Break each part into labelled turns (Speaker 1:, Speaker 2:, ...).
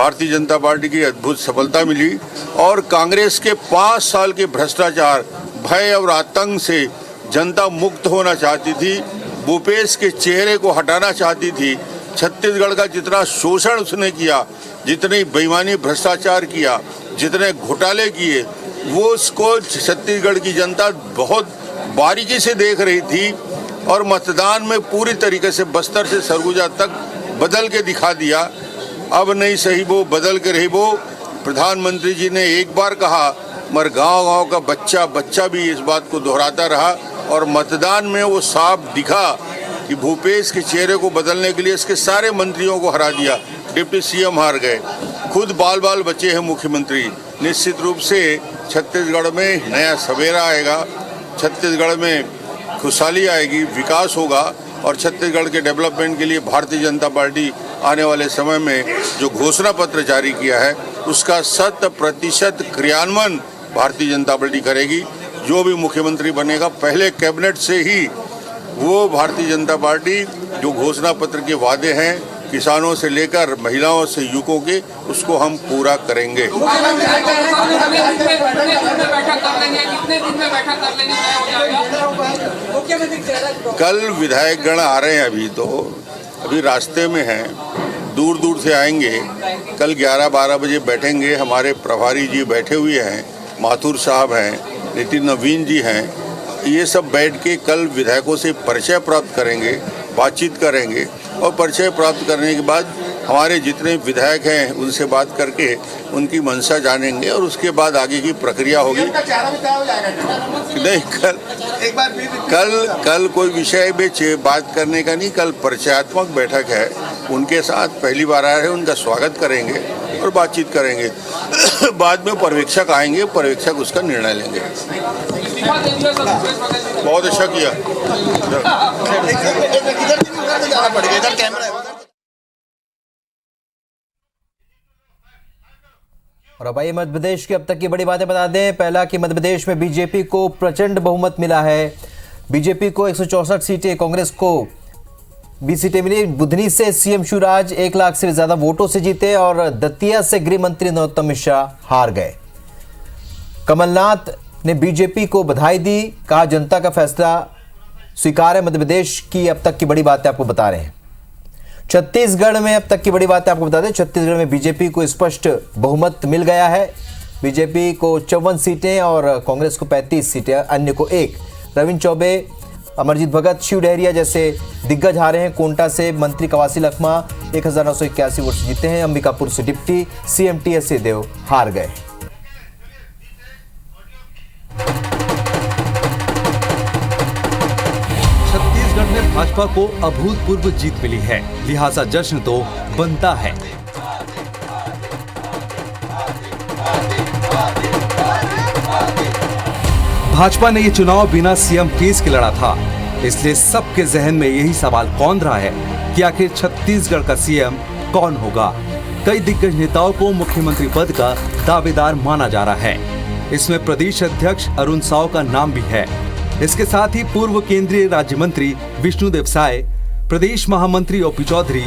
Speaker 1: Bharatiya Janata party की अद्भुत सफलता मिली और कांग्रेस के 5 साल के भ्रष्टाचार, भय और आतंक से जनता मुक्त होना चाहती थी, भूपेश के चेहरे को हटाना चाहती थी। छत्तीसगढ़ का जितना शोषण उसने किया, जितनी बेईमानी भ्रष्टाचार किया, जितने घोटाले किए, वो उसको छत्तीसगढ़ की जनता बहुत बारीकी से देख रही थी और मतदान में पूरी तरीके से बस्तर से सरगुजा तक बदल के दिखा दिया। अब नहीं सही वो बदल के रही वो। प्रधानमंत्री जी ने एक बार कहा मगर गांव-गांव का बच्चा भी इस बात को दोहराता रहा और मतदान में वो साफ दिखा कि भूपेश के चेहरे को बदलने के लिए इसके सारे मंत्रियों को हरा दिया। डिप्टी सीएम हार गए, खुद बाल बचे हैं मुख्यमंत्री। निश्चित रूप से छत्तीसगढ़ में नया सवेरा आएगा, छत्तीसगढ़ में खुशहाली आएगी, विकास होगा और छत्तीसगढ़ के डेवलपमेंट के लिए भारतीय जनता पार्टी आने वाले समय में जो घोषणा पत्र जारी किया है उसका 100% क्रियान्वयन भारतीय जनता पार्टी करेगी। जो भी मुख्यमंत्री बनेगा पहले कैबिनेट से ही वो भारतीय जनता पार्टी जो घोषणा पत्र के वादे हैं किसानों से लेकर महिलाओं से युवकों के, उसको हम पूरा करेंगे। कल विधायकगण आ रहे हैं, अभी रास्ते में हैं, दूर दूर से आएंगे। कल 11-12 बजे बैठेंगे। हमारे प्रभारी जी बैठे हुए हैं, माथुर साहब हैं, नितिन नवीन जी हैं। ये सब बैठ के कल विधायकों से परिचय प्राप्त करेंगे, बातचीत करेंगे और परिचय प्राप्त करने के बाद हमारे जितने विधायक हैं उनसे बात करके उनकी मंशा जानेंगे और उसके बाद आगे की प्रक्रिया होगी। नहीं, कल कोई विषय में बात करने का नहीं, कल परिचयात्मक बैठक है। उनके साथ पहली बार आए हैं, उनका स्वागत करेंगे और बातचीत करेंगे। बाद में पर्यवेक्षक आएंगे, पर्यवेक्षक उसका निर्णय लेंगे। बहुत अच्छा किया।
Speaker 2: और अब आइए मध्य प्रदेश की अब तक की बड़ी बातें बता दें। पहला कि मध्य प्रदेश में बीजेपी को प्रचंड बहुमत मिला है। बीजेपी को 164 सीटें, कांग्रेस को 20 सीटें मिली। बुधनी से सीएम शिवराज 1 लाख से ज्यादा वोटों से जीते और दतिया से गृह मंत्री नरोत्तम मिश्रा हार गए। कमलनाथ ने बीजेपी को बधाई दी, कहा जनता का फैसला स्वीकार है। मध्य प्रदेश की अब तक की बड़ी बातें आपको बता रहे हैं। छत्तीसगढ़ में अब तक की बड़ी बातें आपको बता दें। छत्तीसगढ़ में बीजेपी को स्पष्ट बहुमत मिल गया है। बीजेपी को 54 सीटें और कांग्रेस को 35 सीटें, अन्य को 1। रविंद्र चौबे, अमरजीत भगत, शिव डहरिया जैसे दिग्गज हारे हैं। कोंटा से मंत्री कवासी लखमा 1981 वोट से जीते हैं। अंबिकापुर से डिप्टी सीएम टीएस सिंहदेव हार गए।
Speaker 3: छत्तीसगढ़ में भाजपा को अभूतपूर्व जीत मिली है, लिहाजा जश्न तो बनता है। भाजपा ने ये चुनाव बिना सीएम केस के लड़ा था, इसलिए सबके जहन में यही सवाल कौन रहा है कि आखिर छत्तीसगढ़ का सीएम कौन होगा। कई दिग्गज नेताओं को मुख्यमंत्री पद का दावेदार माना जा रहा है। इसमें प्रदेश अध्यक्ष अरुण साव का नाम भी है। इसके साथ ही पूर्व केंद्रीय राज्य मंत्री विष्णुदेव साय, प्रदेश महामंत्री ओपी चौधरी,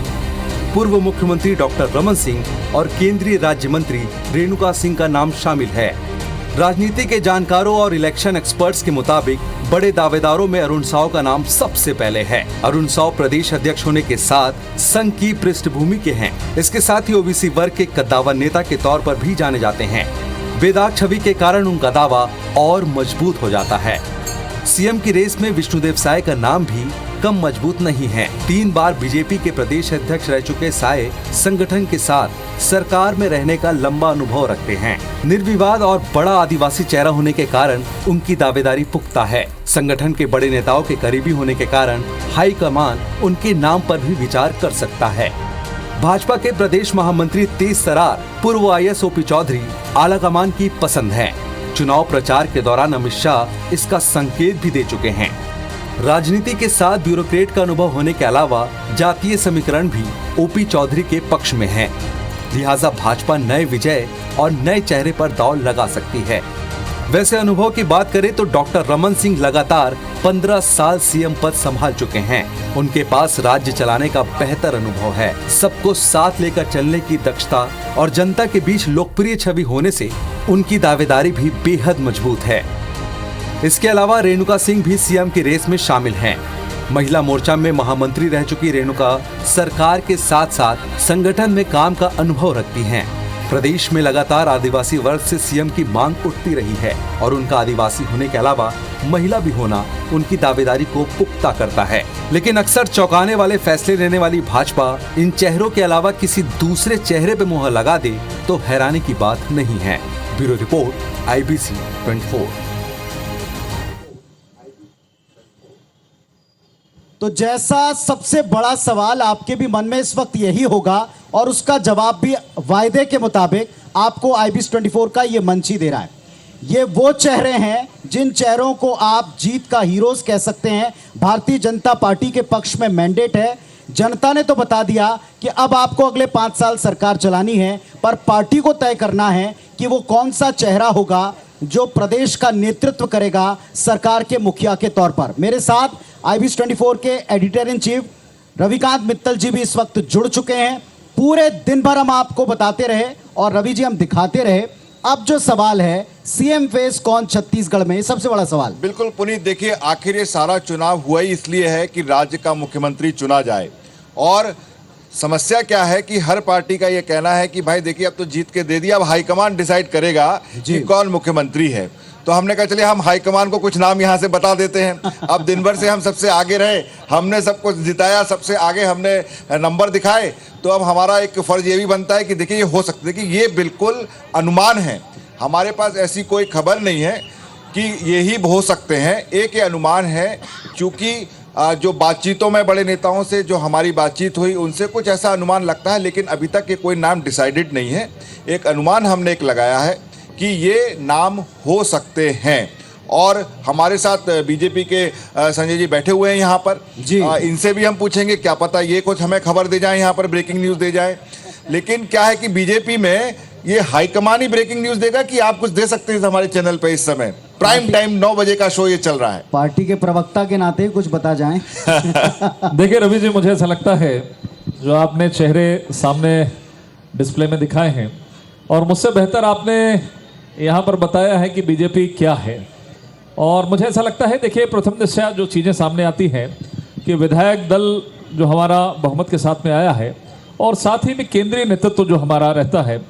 Speaker 3: पूर्व मुख्यमंत्री डॉक्टर रमन सिंह और केंद्रीय राज्य मंत्री रेणुका सिंह का नाम शामिल है। राजनीति के जानकारों और इलेक्शन एक्सपर्ट्स के मुताबिक बड़े दावेदारों में अरुण साव का नाम सबसे पहले है। अरुण साव प्रदेश अध्यक्ष होने के साथ संघ की पृष्ठभूमि के हैं। इसके साथ ही ओबीसी वर्ग के कद्दावर नेता के तौर पर भी जाने जाते हैं। बेदाग छवि के कारण उनका दावा और मजबूत हो जाता है। सीएम की रेस में विष्णुदेव साय का नाम भी कम मजबूत नहीं है। 3 बार बीजेपी के प्रदेश अध्यक्ष रह चुके साय संगठन के साथ सरकार में रहने का लंबा अनुभव रखते हैं। निर्विवाद और बड़ा आदिवासी चेहरा होने के कारण उनकी दावेदारी पुख्ता है। संगठन के बड़े नेताओं के करीबी होने के कारण हाईकमान उनके नाम पर भी विचार कर सकता है। भाजपा के प्रदेश महामंत्री तेज तरार, पूर्व आईएएस ओपी चौधरी आलाकमान की पसंद है। चुनाव प्रचार के दौरान अमित शाह इसका संकेत भी दे चुके हैं। राजनीति के साथ ब्यूरोक्रेट का अनुभव होने के अलावा जातीय समीकरण भी ओपी चौधरी के पक्ष में है। लिहाजा भाजपा नए विजय और नए चेहरे पर दांव लगा सकती है। वैसे अनुभव की बात करें तो डॉक्टर रमन सिंह लगातार 15 साल सीएम पद संभाल चुके हैं। उनके पास राज्य चलाने का बेहतर अनुभव है। सबको साथ लेकर चलने की दक्षता और जनता के बीच लोकप्रिय छवि होने से उनकी दावेदारी भी बेहद मजबूत है। इसके अलावा रेणुका सिंह भी सीएम की रेस में शामिल हैं। महिला मोर्चा में महामंत्री रह चुकी रेणुका सरकार के साथ साथ संगठन में काम का अनुभव रखती हैं। प्रदेश में लगातार आदिवासी वर्ग से सीएम की मांग उठती रही है और उनका आदिवासी होने के अलावा महिला भी होना उनकी दावेदारी को पुख्ता करता है। लेकिन अक्सर चौंकाने वाले फैसले लेने वाली भाजपा इन चेहरों के अलावा किसी दूसरे चेहरे पे मुहर लगा दे तो हैरानी की बात नहीं है। Bureau report, IBC 24।
Speaker 4: तो जैसा सबसे बड़ा सवाल आपके भी मन में इस वक्त यही होगा और उसका जवाब भी वायदे के मुताबिक आपको IBC 24 का ये मंच ही दे रहा है। ये वो चेहरे हैं जिन चेहरों को आप जीत का हीरोज कह सकते हैं। भारतीय जनता पार्टी के पक्ष में मैंडेट है। जनता ने तो बता दिया कि अब आपको अगले 5 साल सरकार चलानी है, पर पार्टी को तय करना है कि वो कौन सा चेहरा होगा जो प्रदेश का नेतृत्व करेगा सरकार के मुखिया के तौर पर। मेरे साथ IBC 24 के editor in chief Ravikant Mittal ji भी इस वक्त जुड़ चुके हैं। पूरे दिन भर हम आपको बताते रहे और रवि जी हम दिखाते रहे। अब जो सवाल है, सीएम फेस कौन छत्तीसगढ़ में, सबसे बड़ा सवाल।
Speaker 5: बिल्कुल पुनीत, देखिए आखिर ये सारा चुनाव हुआ ही इसलिए है कि राज्य का मुख्यमंत्री चुना जाए। और समस्या क्या है कि हर पार्टी का ये कहना है कि भाई देखिए अब तो जीत के दे दिया, अब हाईकमान डिसाइड करेगा कि कौन मुख्यमंत्री है। तो हमने कहा चलिए हम हाईकमान को कुछ नाम यहाँ से बता देते हैं। अब दिन भर से हम सबसे आगे रहे, हमने सब कुछ जिताया, सबसे आगे हमने नंबर दिखाए, तो अब हमारा एक फर्ज ये भी बनता है कि देखिए ये हो सकता है कि ये बिल्कुल अनुमान है। हमारे पास ऐसी कोई खबर नहीं है कि ये ही हो सकते हैं। एक ये अनुमान है, क्योंकि जो बातचीतों में बड़े नेताओं से जो हमारी बातचीत हुई उनसे कुछ ऐसा अनुमान लगता है, लेकिन अभी तक ये कोई नाम डिसाइडेड नहीं है। एक अनुमान हमने एक लगाया है कि ये नाम हो सकते हैं। और हमारे साथ बीजेपी के संजय जी बैठे हुए हैं यहाँ पर जी। इनसे भी हम पूछेंगे, क्या पता ये कुछ हमें खबर दे जाए, यहाँ पर ब्रेकिंग न्यूज़ दे जाए। लेकिन क्या है कि बीजेपी में ये हाईकमान ही ब्रेकिंग न्यूज़ देगा कि आप कुछ दे सकते हैं हमारे चैनल पे। इस समय प्राइम टाइम 9 बजे का शो ये चल रहा है।
Speaker 4: पार्टी के प्रवक्ता के नाते कुछ बता जाएं।
Speaker 6: देखिए रवि जी, मुझे ऐसा लगता है जो आपने चेहरे सामने डिस्प्ले में दिखाए हैं और मुझसे बेहतर आपने यहाँ पर बताया है कि बीजेपी क्या है। और मुझे ऐसा लगता है, देखिए प्रथम दृष्टया जो चीज़ें सामने आती हैं कि विधायक दल जो हमारा बहुमत के साथ में आया है और साथ ही में केंद्रीय नेतृत्व जो हमारा रहता है,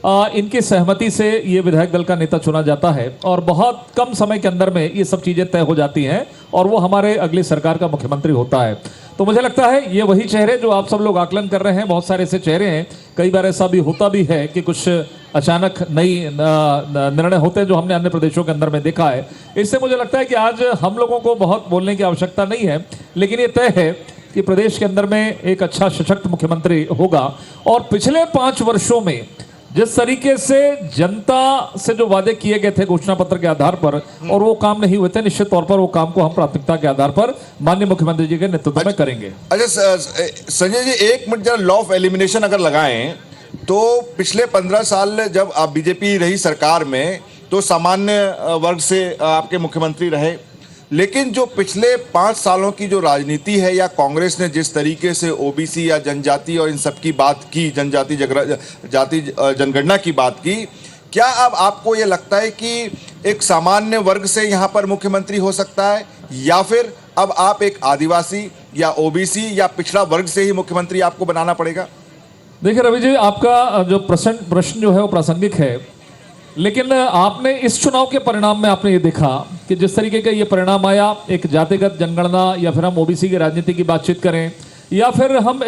Speaker 6: इनकी सहमति से ये विधायक दल का नेता चुना जाता है और बहुत कम समय के अंदर में ये सब चीज़ें तय हो जाती हैं और वो हमारे अगली सरकार का मुख्यमंत्री होता है। तो मुझे लगता है ये वही चेहरे जो आप सब लोग आकलन कर रहे हैं। बहुत सारे ऐसे चेहरे हैं, कई बार ऐसा भी होता भी है कि कुछ अचानक नई निर्णय होते हैं जो हमने अन्य प्रदेशों के अंदर में देखा है। इससे मुझे लगता है कि आज हम लोगों को बहुत बोलने की आवश्यकता नहीं है, लेकिन ये तय है कि प्रदेश के अंदर में एक अच्छा सशक्त मुख्यमंत्री होगा। और पिछले 5 वर्षों में जिस तरीके से जनता से जो वादे किए गए थे घोषणा पत्र के आधार पर और वो काम नहीं हुए थे, निश्चित तौर पर वो काम को हम प्राथमिकता के आधार पर माननीय मुख्यमंत्री जी के नेतृत्व में करेंगे।
Speaker 5: अच्छा संजय जी, एक मिनट जरा लॉ ऑफ एलिमिनेशन अगर लगाएं तो पिछले 15 साल जब आप बीजेपी रही सरकार में तो सामान्य वर्ग से आपके मुख्यमंत्री रहे, लेकिन जो पिछले 5 सालों की जो राजनीति है या कांग्रेस ने जिस तरीके से ओबीसी या जनजाति और इन सब की बात की, जाति जनगणना की बात की, क्या अब आपको ये लगता है कि एक सामान्य वर्ग से यहाँ पर मुख्यमंत्री हो सकता है, या फिर अब आप एक आदिवासी या ओबीसी या पिछड़ा वर्ग से ही मुख्यमंत्री आपको बनाना पड़ेगा?
Speaker 6: देखिए रवि जी, आपका जो प्रश्न जो है वो प्रासंगिक है, लेकिन आपने इस चुनाव के परिणाम में आपने ये देखा कि जिस तरीके का ये परिणाम आया, एक जातिगत जनगणना या फिर हम ओबीसी की राजनीति की बातचीत करें या फिर हम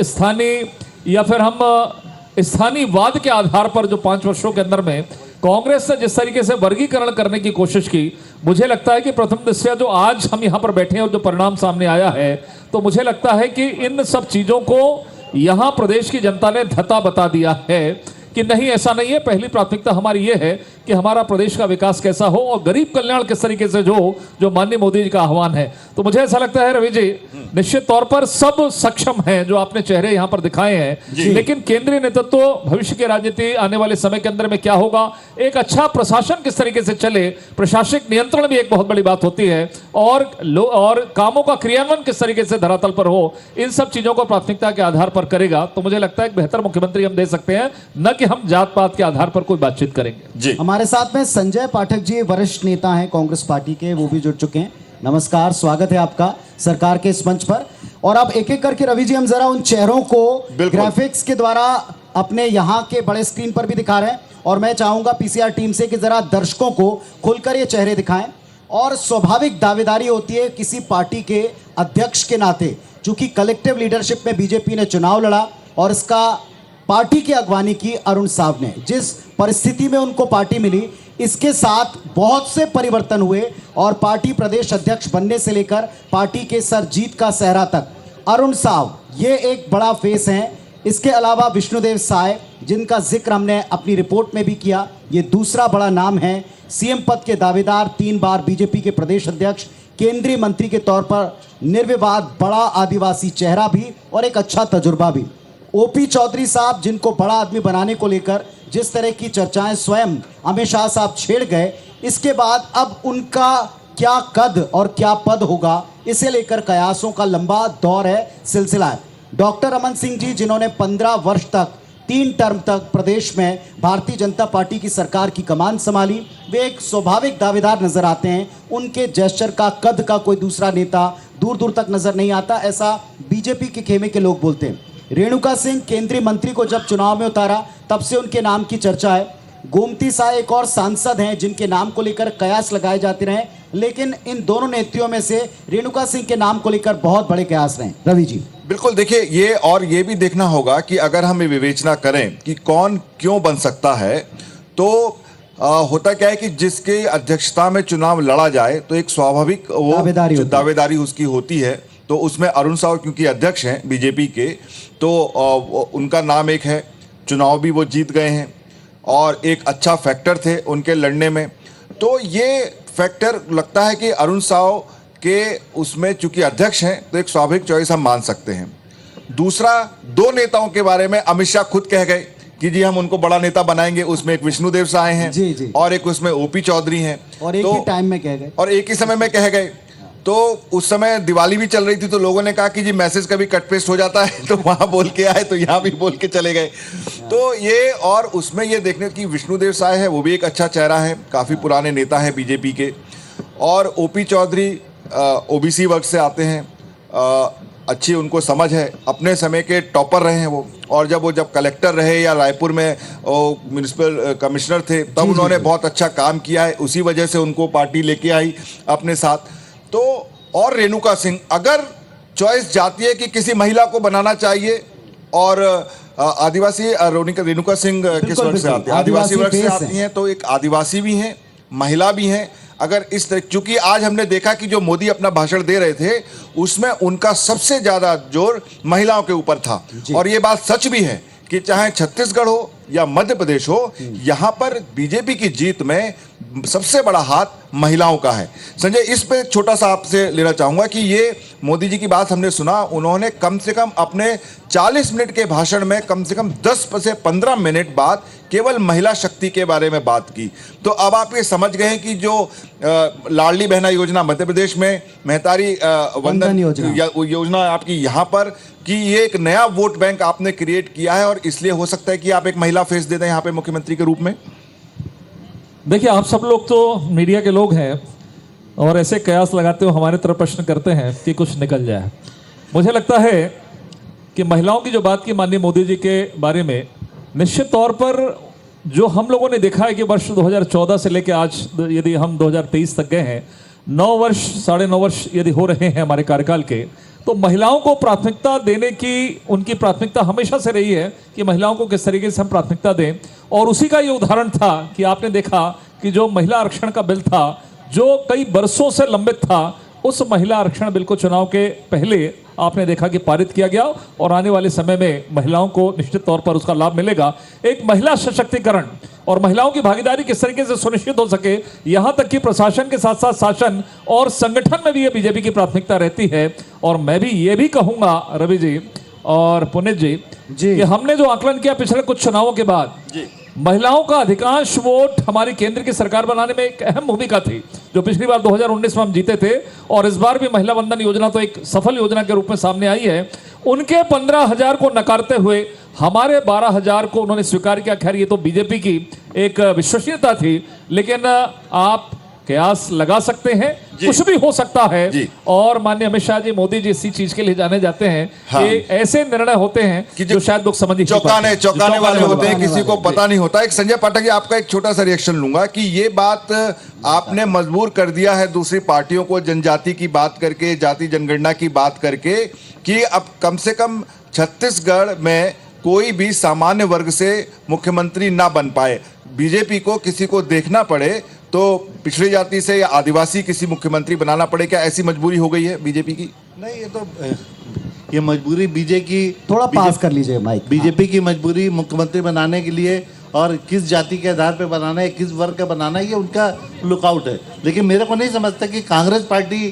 Speaker 6: स्थानीयवाद के आधार पर जो 5 वर्षों के अंदर में कांग्रेस ने जिस तरीके से वर्गीकरण करने की कोशिश की, मुझे लगता है कि प्रथम दृष्टया जो आज हम यहाँ पर बैठे हैं और जो परिणाम सामने आया है, तो मुझे लगता है कि इन सब चीज़ों को यहाँ प्रदेश की जनता ने धता बता दिया है कि नहीं, ऐसा नहीं है। पहली प्राथमिकता हमारी ये है कि हमारा प्रदेश का विकास कैसा हो और गरीब कल्याण किस तरीके से जो माननीय मोदी जी का आह्वान है। तो मुझे ऐसा लगता है रवि जी, निश्चित तौर पर सब सक्षम हैं जो आपने चेहरे यहां पर दिखाए हैं, लेकिन केंद्रीय नेतृत्व भविष्य की राजनीति आने वाले समय के अंदर में क्या होगा, एक अच्छा प्रशासन किस तरीके से चले, प्रशासनिक नियंत्रण भी एक बहुत बड़ी बात होती है, और कामों का क्रियान्वयन किस तरीके से धरातल पर हो, इन सब चीजों को प्राथमिकता के आधार पर करेगा तो मुझे लगता है एक बेहतर मुख्यमंत्री हम दे सकते हैं, न कि हम जात पात के आधार पर कोई बातचीत करेंगे।
Speaker 5: जी
Speaker 4: हमारे साथ में संजय पाठक जी वरिष्ठ नेता हैं कांग्रेस पार्टी के, वो भी जुड़ चुके हैं। नमस्कार, स्वागत है आपका सरकार के इस मंच पर। और अब एक एक करके रवि जी हम जरा उन चेहरों को ग्राफिक्स के द्वारा अपने यहाँ के बड़े स्क्रीन पर भी दिखा रहे हैं, और मैं चाहूंगा पीसीआर टीम से कि जरा दर्शकों को खुलकर ये चेहरे दिखाएं। और स्वाभाविक दावेदारी होती है किसी पार्टी के अध्यक्ष के नाते, चूंकि कलेक्टिव लीडरशिप में बीजेपी ने चुनाव लड़ा और इसका पार्टी की अगवानी की अरुण साव ने, जिस परिस्थिति में उनको पार्टी मिली इसके साथ बहुत से परिवर्तन हुए, और पार्टी प्रदेश अध्यक्ष बनने से लेकर पार्टी के सर जीत का सहरा तक अरुण साव ये एक बड़ा फेस है। इसके अलावा विष्णुदेव साय, जिनका जिक्र हमने अपनी रिपोर्ट में भी किया, ये दूसरा बड़ा नाम है। सीएम पद के दावेदार, 3 बार बीजेपी के प्रदेश अध्यक्ष, केंद्रीय मंत्री के तौर पर निर्विवाद बड़ा आदिवासी चेहरा भी और एक अच्छा तजुर्बा भी। ओपी चौधरी साहब, जिनको बड़ा आदमी बनाने को लेकर जिस तरह की चर्चाएं स्वयं अमित शाह साहब छेड़ गए, इसके बाद अब उनका क्या कद और क्या पद होगा, इसे लेकर कयासों का लंबा दौर है, सिलसिला है। डॉक्टर रमन सिंह जी, जिन्होंने 15 वर्ष तक 3 टर्म तक प्रदेश में भारतीय जनता पार्टी की सरकार की कमान संभाली, वे एक स्वाभाविक दावेदार नजर आते हैं। उनके जेस्चर का, कद का कोई दूसरा नेता दूर दूर तक नजर नहीं आता, ऐसा बीजेपी के खेमे के लोग बोलते हैं। रेणुका सिंह, केंद्रीय मंत्री को जब चुनाव में उतारा तब से उनके नाम की चर्चा है। गोमती शाह एक और सांसद हैं जिनके नाम को लेकर कयास लगाए जाते रहे, लेकिन इन दोनों नेत्रियों में से रेणुका सिंह के नाम को लेकर बहुत बड़े कयास रहे। रवि जी,
Speaker 5: बिल्कुल, देखिए ये भी देखना होगा कि अगर हम ये विवेचना करें कि कौन क्यों बन सकता है, तो होता क्या है कि जिसके अध्यक्षता में चुनाव लड़ा जाए तो एक स्वाभाविक वो दावेदारी उसकी होती है। तो उसमें अरुण साव क्योंकि अध्यक्ष हैं बीजेपी के, तो उनका नाम एक है, चुनाव भी वो जीत गए हैं और एक अच्छा फैक्टर थे उनके लड़ने में। तो ये फैक्टर लगता है कि अरुण साव के उसमें चूंकि अध्यक्ष हैं तो एक स्वाभाविक चॉइस हम मान सकते हैं। दूसरा, 2 नेताओं के बारे में अमित शाह खुद कह गए कि जी हम उनको बड़ा नेता बनाएंगे, उसमें एक विष्णुदेव साय हैं
Speaker 4: जी।
Speaker 5: और एक उसमें ओपी चौधरी हैं,
Speaker 4: और एक ही टाइम में कह गए,
Speaker 5: और एक ही समय में कह गए। तो उस समय दिवाली भी चल रही थी, तो लोगों ने कहा कि जी मैसेज कभी कट पेस्ट हो जाता है, तो वहां बोल के आए तो यहाँ भी बोल के चले गए। तो ये, और उसमें ये देखने की विष्णुदेव साय है, वो भी एक अच्छा चेहरा है, काफ़ी पुराने नेता हैं बीजेपी के। और ओपी चौधरी ओबीसी वर्ग से आते हैं, अच्छी उनको समझ है, अपने समय के टॉपर रहे हैं वो, और जब कलेक्टर रहे या रायपुर में म्यूनिसिपल कमिश्नर थे तब उन्होंने बहुत अच्छा काम किया है, उसी वजह से उनको पार्टी लेके आई अपने साथ। तो और रेणुका सिंह, अगर चॉइस जाती है कि किसी महिला को बनाना चाहिए, और आदिवासी रेणुका सिंह किस वर्ग से आती है, आदिवासी वर्ग से आती हैं, तो एक आदिवासी भी हैं, महिला भी हैं। अगर इस तरह, चूंकि आज हमने देखा कि जो मोदी अपना भाषण दे रहे थे उसमें उनका सबसे ज्यादा जोर महिलाओं के ऊपर था, और ये बात सच भी है कि चाहे छत्तीसगढ़ हो या मध्य प्रदेश हो, यहां पर बीजेपी की जीत में सबसे बड़ा हाथ महिलाओं का है। संजय, इस पे छोटा सा आपसे लेना चाहूंगा कि ये मोदी जी की बात हमने सुना, उन्होंने कम से कम अपने 40 मिनट के भाषण में कम से कम 10 से 15 मिनट बाद केवल महिला शक्ति के बारे में बात की। तो अब आप ये समझ गए हैं कि जो लाडली बहना योजना मध्य प्रदेश में, महतारी वंदन योजना आपकी यहाँ पर, कि ये एक नया वोट बैंक आपने क्रिएट किया है, और इसलिए हो सकता है कि आप एक महिला फेस दे दें यहाँ पे मुख्यमंत्री के रूप में।
Speaker 6: देखिए, आप सब लोग तो मीडिया के लोग हैं और ऐसे कयास लगाते हो, हमारे तरफ प्रश्न करते हैं कि कुछ निकल जाए। मुझे लगता है कि महिलाओं की जो बात की माननीय मोदी जी के बारे में, निश्चित तौर पर जो हम लोगों ने देखा है कि वर्ष 2014 से लेकर आज यदि हम 2023 तक गए हैं, 9 वर्ष 9.5 वर्ष यदि हो रहे हैं हमारे कार्यकाल के, तो महिलाओं को प्राथमिकता देने की उनकी प्राथमिकता हमेशा से रही है कि महिलाओं को किस तरीके से हम प्राथमिकता दें। और उसी का ये उदाहरण था कि आपने देखा कि जो महिला आरक्षण का बिल था, जो कई बरसों से लंबित था, उस महिला आरक्षण बिल को चुनाव के पहले आपने देखा कि पारित किया गया और आने वाले समय में महिलाओं को निश्चित तौर पर उसका लाभ मिलेगा। एक महिला सशक्तिकरण और महिलाओं की भागीदारी किस तरीके से सुनिश्चित हो सके, यहां तक कि प्रशासन के साथ साथ शासन और संगठन में भी ये बीजेपी की प्राथमिकता रहती है। और मैं भी ये भी कहूंगा रवि जी और पुनीत जी कि हमने जो आकलन किया पिछले कुछ चुनावों के बाद, महिलाओं का अधिकांश वोट हमारी केंद्र की सरकार बनाने में एक अहम भूमिका थी। जो पिछली बार 2019 में हम जीते थे और इस बार भी महिला वंदन योजना तो एक सफल योजना के रूप में सामने आई है। उनके 15,000 को नकारते हुए हमारे 12,000 को उन्होंने स्वीकार किया। खैर ये तो बीजेपी की एक विश्वसनीयता थी, लेकिन आप कयास लगा सकते हैं, कुछ भी हो सकता है। और माननीय अमित शाह जी, मोदी जी इसी चीज के लिए जाने जाते हैं कि ऐसे निर्णय होते हैं कि जो शायद लोग समझ ही
Speaker 5: चौंकाने वाले होते हैं, किसी को पता नहीं होता। एक संजय पाठक जी, आपका एक छोटा सा रिएक्शन लूंगा कि ये बात आपने मजबूर कर दिया है दूसरी पार्टियों को जनजाति की बात करके, जाति जनगणना की बात करके, कि अब कम से कम छत्तीसगढ़ में कोई भी सामान्य वर्ग से मुख्यमंत्री ना बन पाए। बीजेपी को किसी को देखना पड़े तो पिछड़ी जाति से या आदिवासी किसी मुख्यमंत्री बनाना पड़े। क्या ऐसी मजबूरी हो गई है बीजेपी की?
Speaker 7: नहीं, ये मजबूरी बीजेपी
Speaker 4: थोड़ा पास कर लीजिए माइक।
Speaker 7: बीजेपी की मजबूरी मुख्यमंत्री बनाने के लिए और किस जाति के आधार पर बनाना है, किस वर्ग का बनाना है, ये उनका लुकआउट है। लेकिन मेरे को नहीं समझता कि कांग्रेस पार्टी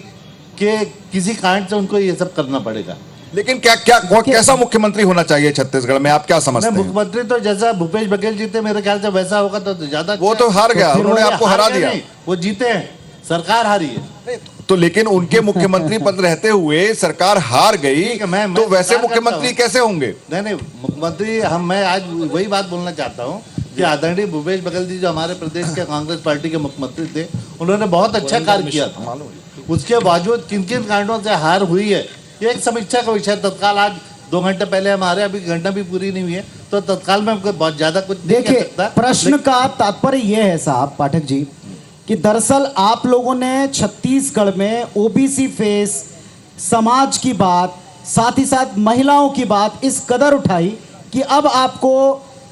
Speaker 7: के किसी कारण से उनको ये सब करना पड़ेगा।
Speaker 5: लेकिन कैसा मुख्यमंत्री होना चाहिए छत्तीसगढ़ में, आप क्या समझते हैं?
Speaker 7: मुख्यमंत्री तो जैसा भूपेश बघेल जीते, मेरे ख्याल से वैसा होगा तो ज्यादा।
Speaker 5: वो तो हार गया, उन्होंने आपको हरा दिया।
Speaker 7: वो जीते हैं, सरकार हारी है।
Speaker 5: तो लेकिन उनके मुख्यमंत्री पद रहते हुए सरकार हार गई, तो वैसे मुख्यमंत्री कैसे होंगे?
Speaker 7: नहीं, मुख्यमंत्री मैं आज वही बात बोलना चाहता हूँ कि आदरणीय भूपेश बघेल जी जो हमारे प्रदेश के कांग्रेस पार्टी के मुख्यमंत्री थे, उन्होंने बहुत अच्छा कार्य किया था। उसके बावजूद किन किन कारणों से हार हुई है, ये एक समीक्षा का विषय। तत्काल आज 2 घंटे पहले हमारे, अभी घंटा भी पूरी नहीं हुई है, तो तत्काल में बहुत ज्यादा कुछ
Speaker 4: देखिए, प्रश्न का तात्पर्य यह है साहब पाठक जी कि दरअसल आप लोगों ने छत्तीसगढ़ में ओबीसी फेस, समाज की बात, साथ ही साथ महिलाओं की बात इस कदर उठाई कि अब आपको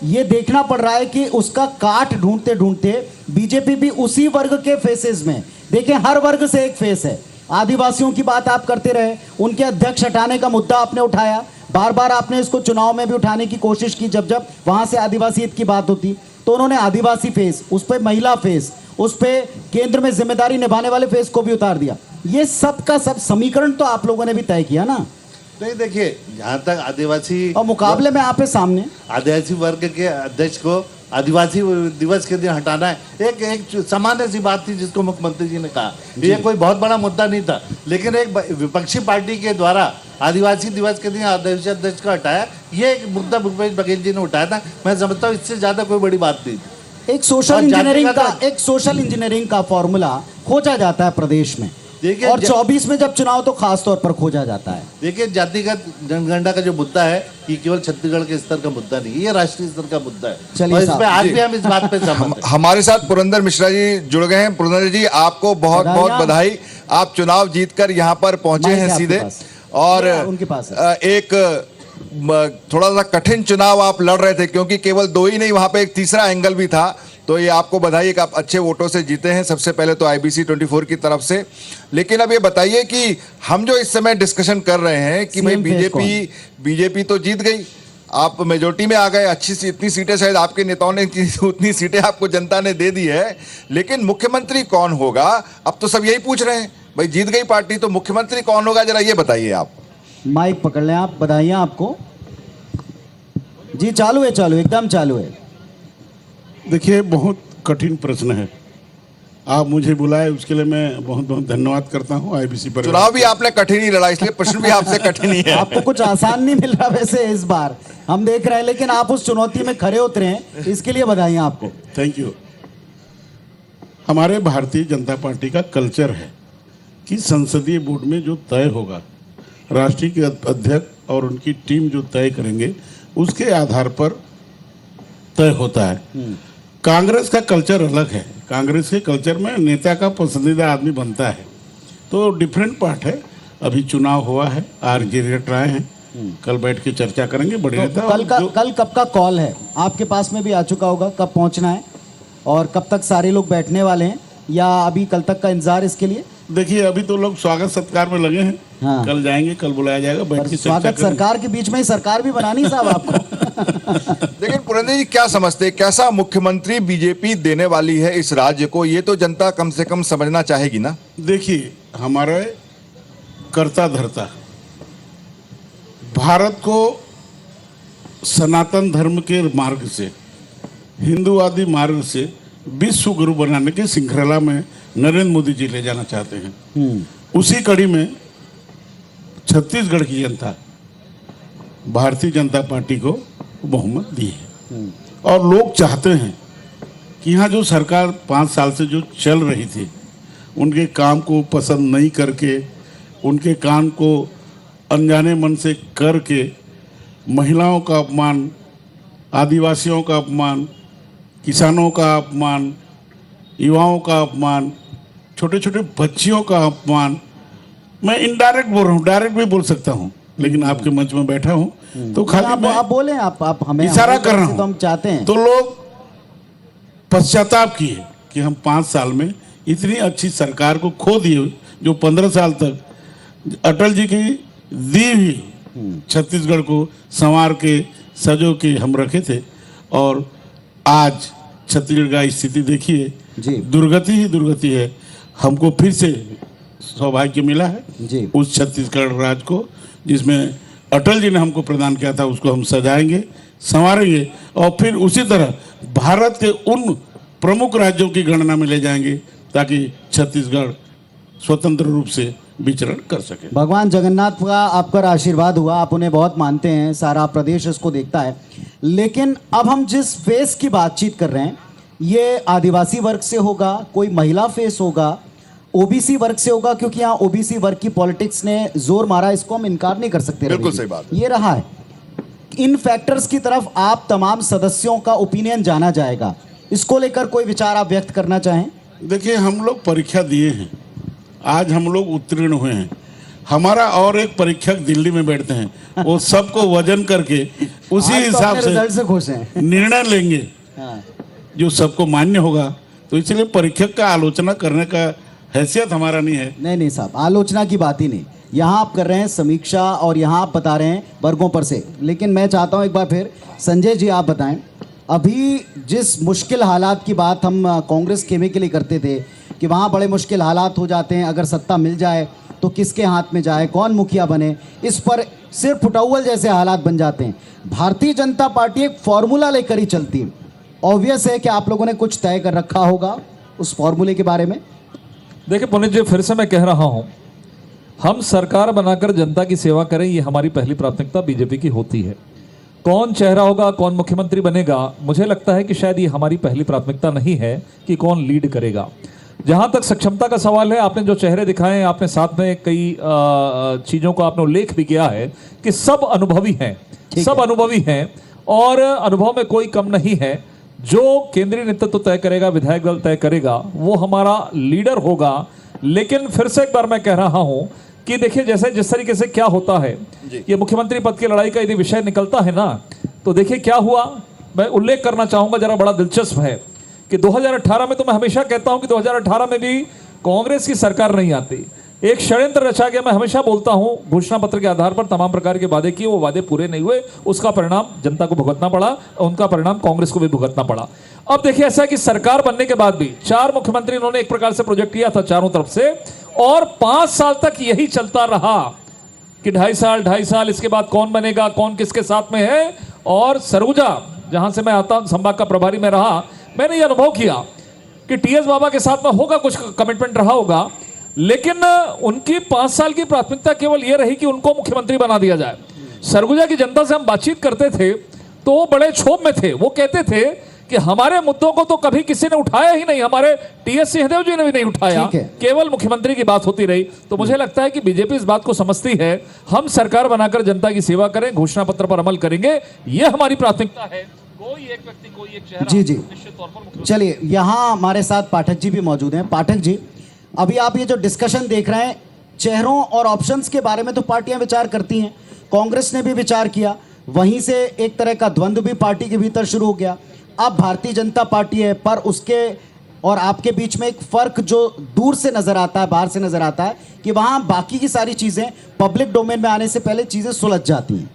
Speaker 4: ये देखना पड़ रहा है कि उसका काट ढूंढते ढूंढते बीजेपी भी उसी वर्ग के फेसेस में, देखिए हर वर्ग से एक फेस है। आदिवासियों की बात आप करते रहे, उनके अध्यक्ष हटाने का मुद्दा आपने उठाया, बार बार आपने इसको चुनाव में भी उठाने की कोशिश की। जब जब वहां से आदिवासियत की बात होती तो उन्होंने आदिवासी फेस, उस पर महिला फेस, उस पर केंद्र में जिम्मेदारी निभाने वाले फेस को भी उतार दिया। ये सब का सब समीकरण तो आप लोगों ने भी तय किया ना।
Speaker 7: नहीं, देखिए जहाँ तक आदिवासी
Speaker 4: और मुकाबले में आप सामने
Speaker 7: आदिवासी वर्ग के अध्यक्ष को आदिवासी दिवस के दिन हटाना है, एक सामान्य सी बात थी जिसको मुख्यमंत्री जी ने कहा। ये कोई बहुत बड़ा मुद्दा नहीं था, लेकिन एक विपक्षी पार्टी के द्वारा आदिवासी दिवस के दिन आदिवासी अध्यक्ष को हटाया, ये एक मुद्दा भूपेश बघेल जी ने उठाया था। मैं समझता हूँ इससे ज्यादा कोई बड़ी बात नहीं थी।
Speaker 4: एक सोशल इंजीनियरिंग का फॉर्मूला खोजा जाता है प्रदेश में,
Speaker 7: देखिए,
Speaker 4: और 24 में जब चुनाव तो खास तौर पर खोजा जाता है।
Speaker 7: देखिए, जातिगत जनगणना का जो मुद्दा है ये केवल छत्तीसगढ़ के स्तर का मुद्दा नहीं, ये राष्ट्रीय स्तर का मुद्दा है।
Speaker 4: चलिए
Speaker 7: और इसमें आज भी हम इस बात पे सहमत हैं।
Speaker 5: हमारे साथ पुरंदर मिश्रा जी जुड़ गए हैं। पुरंदर जी, आपको बहुत बहुत बधाई। आप चुनाव जीतकर यहाँ पर पहुंचे हैं सीधे, और
Speaker 4: उनके पास
Speaker 5: एक थोड़ा सा कठिन चुनाव आप लड़ रहे थे, क्योंकि केवल 2 ही नहीं, वहां पे एक तीसरा एंगल भी था। तो ये आपको बधाई, एक आप अच्छे वोटों से जीते हैं, सबसे पहले तो IBC 24 की तरफ से। लेकिन अब ये बताइए कि हम जो इस समय डिस्कशन कर रहे हैं कि भाई बीजेपी तो जीत गई, आप मेजोरिटी में आ गए, अच्छी सी इतनी सीटें शायद आपके नेताओं ने उतनी सीटें आपको जनता ने दे दी है, लेकिन मुख्यमंत्री कौन होगा? अब तो सब यही पूछ रहे हैं, भाई जीत गई पार्टी तो मुख्यमंत्री कौन होगा, जरा ये बताइए आप।
Speaker 4: माइक पकड़ लें आप, बधाइयां आपको जी। चालू है, एकदम चालू है।
Speaker 8: देखिए, बहुत कठिन प्रश्न है, आप मुझे बुलाए उसके लिए मैं बहुत बहुत धन्यवाद करता हूं। IBC पर
Speaker 5: चुनाव भी आपने कठिन ही लड़ा, इसलिए प्रश्न भी आपसे कठिन ही है।
Speaker 4: आपको कुछ आसान नहीं मिल रहा वैसे इस बार, हम देख रहे हैं, लेकिन आप उस चुनौती में खरे उतरे हैं, इसके लिए बधाइयां आपको।
Speaker 8: Thank you. हमारे भारतीय जनता पार्टी का कल्चर है कि संसदीय बोर्ड में जो तय होगा, राष्ट्रीय अध्यक्ष और उनकी टीम जो तय करेंगे उसके आधार पर तय होता है। कांग्रेस का कल्चर अलग है। कांग्रेस के कल्चर में नेता का पसंदीदा आदमी बनता है, तो डिफरेंट पार्ट है। अभी चुनाव हुआ है, RJ रेट आए हैं, कल बैठ के चर्चा करेंगे बड़े नेता।
Speaker 4: कल कब का कॉल है आपके पास में भी आ चुका होगा, कब पहुंचना है और कब तक सारे लोग बैठने वाले हैं, या अभी कल तक का इंतजार इसके लिए?
Speaker 8: देखिए अभी तो लोग स्वागत सत्कार में लगे हैं।
Speaker 4: हाँ।
Speaker 8: कल जाएंगे, कल बुलाया जाएगा, बैठ
Speaker 4: पर
Speaker 8: के चर्चा
Speaker 4: स्वागत
Speaker 8: करेंगे।
Speaker 4: सरकार के बीच में ही सरकार भी बनानी साहब आपको।
Speaker 5: लेकिन पुरंदर जी क्या समझते हैं, कैसा मुख्यमंत्री बीजेपी देने वाली है इस राज्य को, ये तो जनता कम से कम समझना चाहेगी ना।
Speaker 8: देखिए हमारे कर्ता धर्ता भारत को सनातन धर्म के मार्ग से, हिंदूवादी मार्ग से विश्व गुरु बनाने की श्रृंखला में नरेंद्र मोदी जी ले जाना चाहते हैं। उसी कड़ी में छत्तीसगढ़ की जनता भारतीय जनता पार्टी को बहुमत दी है और लोग चाहते हैं कि यहाँ जो सरकार 5 साल से जो चल रही थी उनके काम को पसंद नहीं करके, उनके काम को अनजाने मन से करके महिलाओं का अपमान, आदिवासियों का अपमान, किसानों का अपमान, युवाओं का अपमान, छोटे छोटे बच्चियों का अपमान, मैं इनडायरेक्ट बोल रहा हूँ, डायरेक्ट भी बोल सकता हूँ, लेकिन आपके मंच में बैठा हूँ तो खाली मैं
Speaker 4: आप बोले, आप हमें
Speaker 8: इशारा कर रहा
Speaker 4: तो हम
Speaker 8: हूँ।
Speaker 4: चाहते हैं।
Speaker 8: तो लोग पश्चाताप किए कि हम 5 साल में इतनी अच्छी सरकार को खो दिए, जो 15 साल तक अटल जी की दी हुई छत्तीसगढ़ को संवार के सजो के हम रखे थे, और आज छत्तीसगढ़ का स्थिति देखिए,
Speaker 4: जी।
Speaker 8: दुर्गति ही दुर्गति है। हमको फिर से सौभाग्य मिला है
Speaker 4: जी।
Speaker 8: उस छत्तीसगढ़ राज्य को जिसमें अटल जी ने हमको प्रदान किया था, उसको हम सजाएंगे, संवारेंगे और फिर उसी तरह भारत के उन प्रमुख राज्यों की गणना में ले जाएंगे ताकि छत्तीसगढ़ स्वतंत्र रूप से विचरण कर सके।
Speaker 4: भगवान जगन्नाथ का आप पर आशीर्वाद हुआ, आप उन्हें बहुत मानते हैं, सारा प्रदेश इसको देखता है। लेकिन अब हम जिस फेस की बातचीत कर रहे हैं ये आदिवासी वर्ग से होगा, कोई महिला फेस होगा, ओबीसी वर्ग से होगा, क्योंकि यहाँ ओबीसी वर्ग की पॉलिटिक्स ने जोर मारा, इसको हम इनकार नहीं कर सकते।
Speaker 5: बिल्कुल
Speaker 4: रवि जी।
Speaker 5: सही बात है।
Speaker 4: ये रहा है। इन फैक्टर्स की तरफ आप तमाम सदस्यों का ओपिनियन जाना जाएगा, इसको लेकर कोई विचार आप व्यक्त करना चाहें?
Speaker 8: देखिए हम लोग परीक्षा दिए हैं, आज हम लोग उत्तीर्ण हुए हैं। हमारा और एक परीक्षक दिल्ली में बैठते हैं, वो सबको वजन करके उसी
Speaker 4: आज तो
Speaker 8: हिसाब
Speaker 4: अपने रिजल्ट से खुश हैं।
Speaker 8: से निर्णय लेंगे
Speaker 4: हाँ।
Speaker 8: जो सबको मान्य होगा। तो इसलिए परीक्षक का आलोचना करने का हैसियत हमारा नहीं है।
Speaker 4: नहीं साहब, आलोचना की बात ही नहीं, यहाँ आप कर रहे हैं समीक्षा और यहाँ आप बता रहे हैं वर्गों पर से। लेकिन मैं चाहता हूँ एक बार फिर संजय जी आप बताएं, अभी जिस मुश्किल हालात की बात हम कांग्रेस खेमे के लिए करते थे कि वहाँ बड़े मुश्किल हालात हो जाते हैं, अगर सत्ता मिल जाए तो किसके हाथ में जाए, कौन मुखिया बने, इस पर सिर्फ फुटौल जैसे हालात बन जाते हैं। भारतीय जनता पार्टी एक फॉर्मूला लेकर ही चलती है। ऑब्वियस है कि आप लोगों ने कुछ तय कर रखा होगा उस फॉर्मूले के बारे में।
Speaker 6: देखिए पुनीत जी, फिर से मैं कह रहा हूं, हम सरकार बनाकर जनता की सेवा करें, ये हमारी पहली प्राथमिकता बीजेपी की होती है। कौन चेहरा होगा, कौन मुख्यमंत्री बनेगा, मुझे लगता है कि शायद ये हमारी पहली प्राथमिकता नहीं है कि कौन लीड करेगा। जहां तक सक्षमता का सवाल है, आपने जो चेहरे दिखाए हैं, आपने साथ में कई चीजों का आपने उल्लेख भी किया है कि सब अनुभवी हैं, सब अनुभवी हैं और अनुभव में कोई कम नहीं है। जो केंद्रीय नेतृत्व तय करेगा, विधायक दल तय करेगा, वो हमारा लीडर होगा। लेकिन फिर से एक बार मैं कह रहा हूं कि देखिए जैसे जिस तरीके से क्या होता है, ये मुख्यमंत्री पद की लड़ाई का यदि विषय निकलता है ना, तो देखिए क्या हुआ। मैं उल्लेख करना चाहूंगा, जरा बड़ा दिलचस्प है कि 2018 में तो मैं हमेशा कहता हूं कि 2018 में भी कांग्रेस की सरकार नहीं आती, एक षड्यंत्र रचा गया। मैं हमेशा बोलता हूं, घोषणा पत्र के आधार पर तमाम प्रकार के वादे किए, वो वादे पूरे नहीं हुए, उसका परिणाम जनता को भुगतना पड़ा, उनका परिणाम कांग्रेस को भी भुगतना पड़ा। अब देखिए ऐसा है कि सरकार बनने के बाद भी 4 मुख्यमंत्री इन्होंने एक प्रकार से प्रोजेक्ट किया था चारों तरफ से, और 5 साल तक यही चलता रहा कि 2.5 साल इसके बाद कौन बनेगा, कौन किसके साथ में है। और सरगुजा जहां से मैं आता हूं, संभाग का प्रभारी में रहा, मैंने ये अनुभव किया कि टीएस बाबा के साथ में होगा, कुछ कमिटमेंट रहा होगा, लेकिन उनकी 5 साल की प्राथमिकता केवल यह रही कि उनको मुख्यमंत्री बना दिया जाए। सरगुजा की जनता से हम बातचीत करते थे तो वो बड़े क्षोभ में थे। वो कहते थे कि हमारे मुद्दों को तो कभी किसी ने उठाया ही नहीं, हमारे टीएस सिंहदेव जी ने भी नहीं उठाया, केवल मुख्यमंत्री की बात होती रही। तो मुझे लगता है कि बीजेपी इस बात को समझती है, हम सरकार बनाकर जनता की सेवा करें, घोषणा पत्र पर अमल करेंगे, यह हमारी प्राथमिकता है। कोई एक व्यक्ति, कोई एक चेहरा
Speaker 4: जी
Speaker 6: निश्चित तौर पर।
Speaker 4: चलिए, यहाँ हमारे साथ पाठक जी भी मौजूद हैं। पाठक जी, अभी आप ये जो डिस्कशन देख रहे हैं, चेहरों और ऑप्शंस के बारे में तो पार्टियां विचार करती हैं, कांग्रेस ने भी विचार किया, वहीं से एक तरह का द्वंद्व भी पार्टी के भीतर शुरू हो गया। अब भारतीय जनता पार्टी है, पर उसके और आपके बीच में एक फर्क जो दूर से नजर आता है, बाहर से नजर आता है, कि वहां बाकी की सारी चीजें पब्लिक डोमेन में आने से पहले चीजें सुलझ जाती हैं।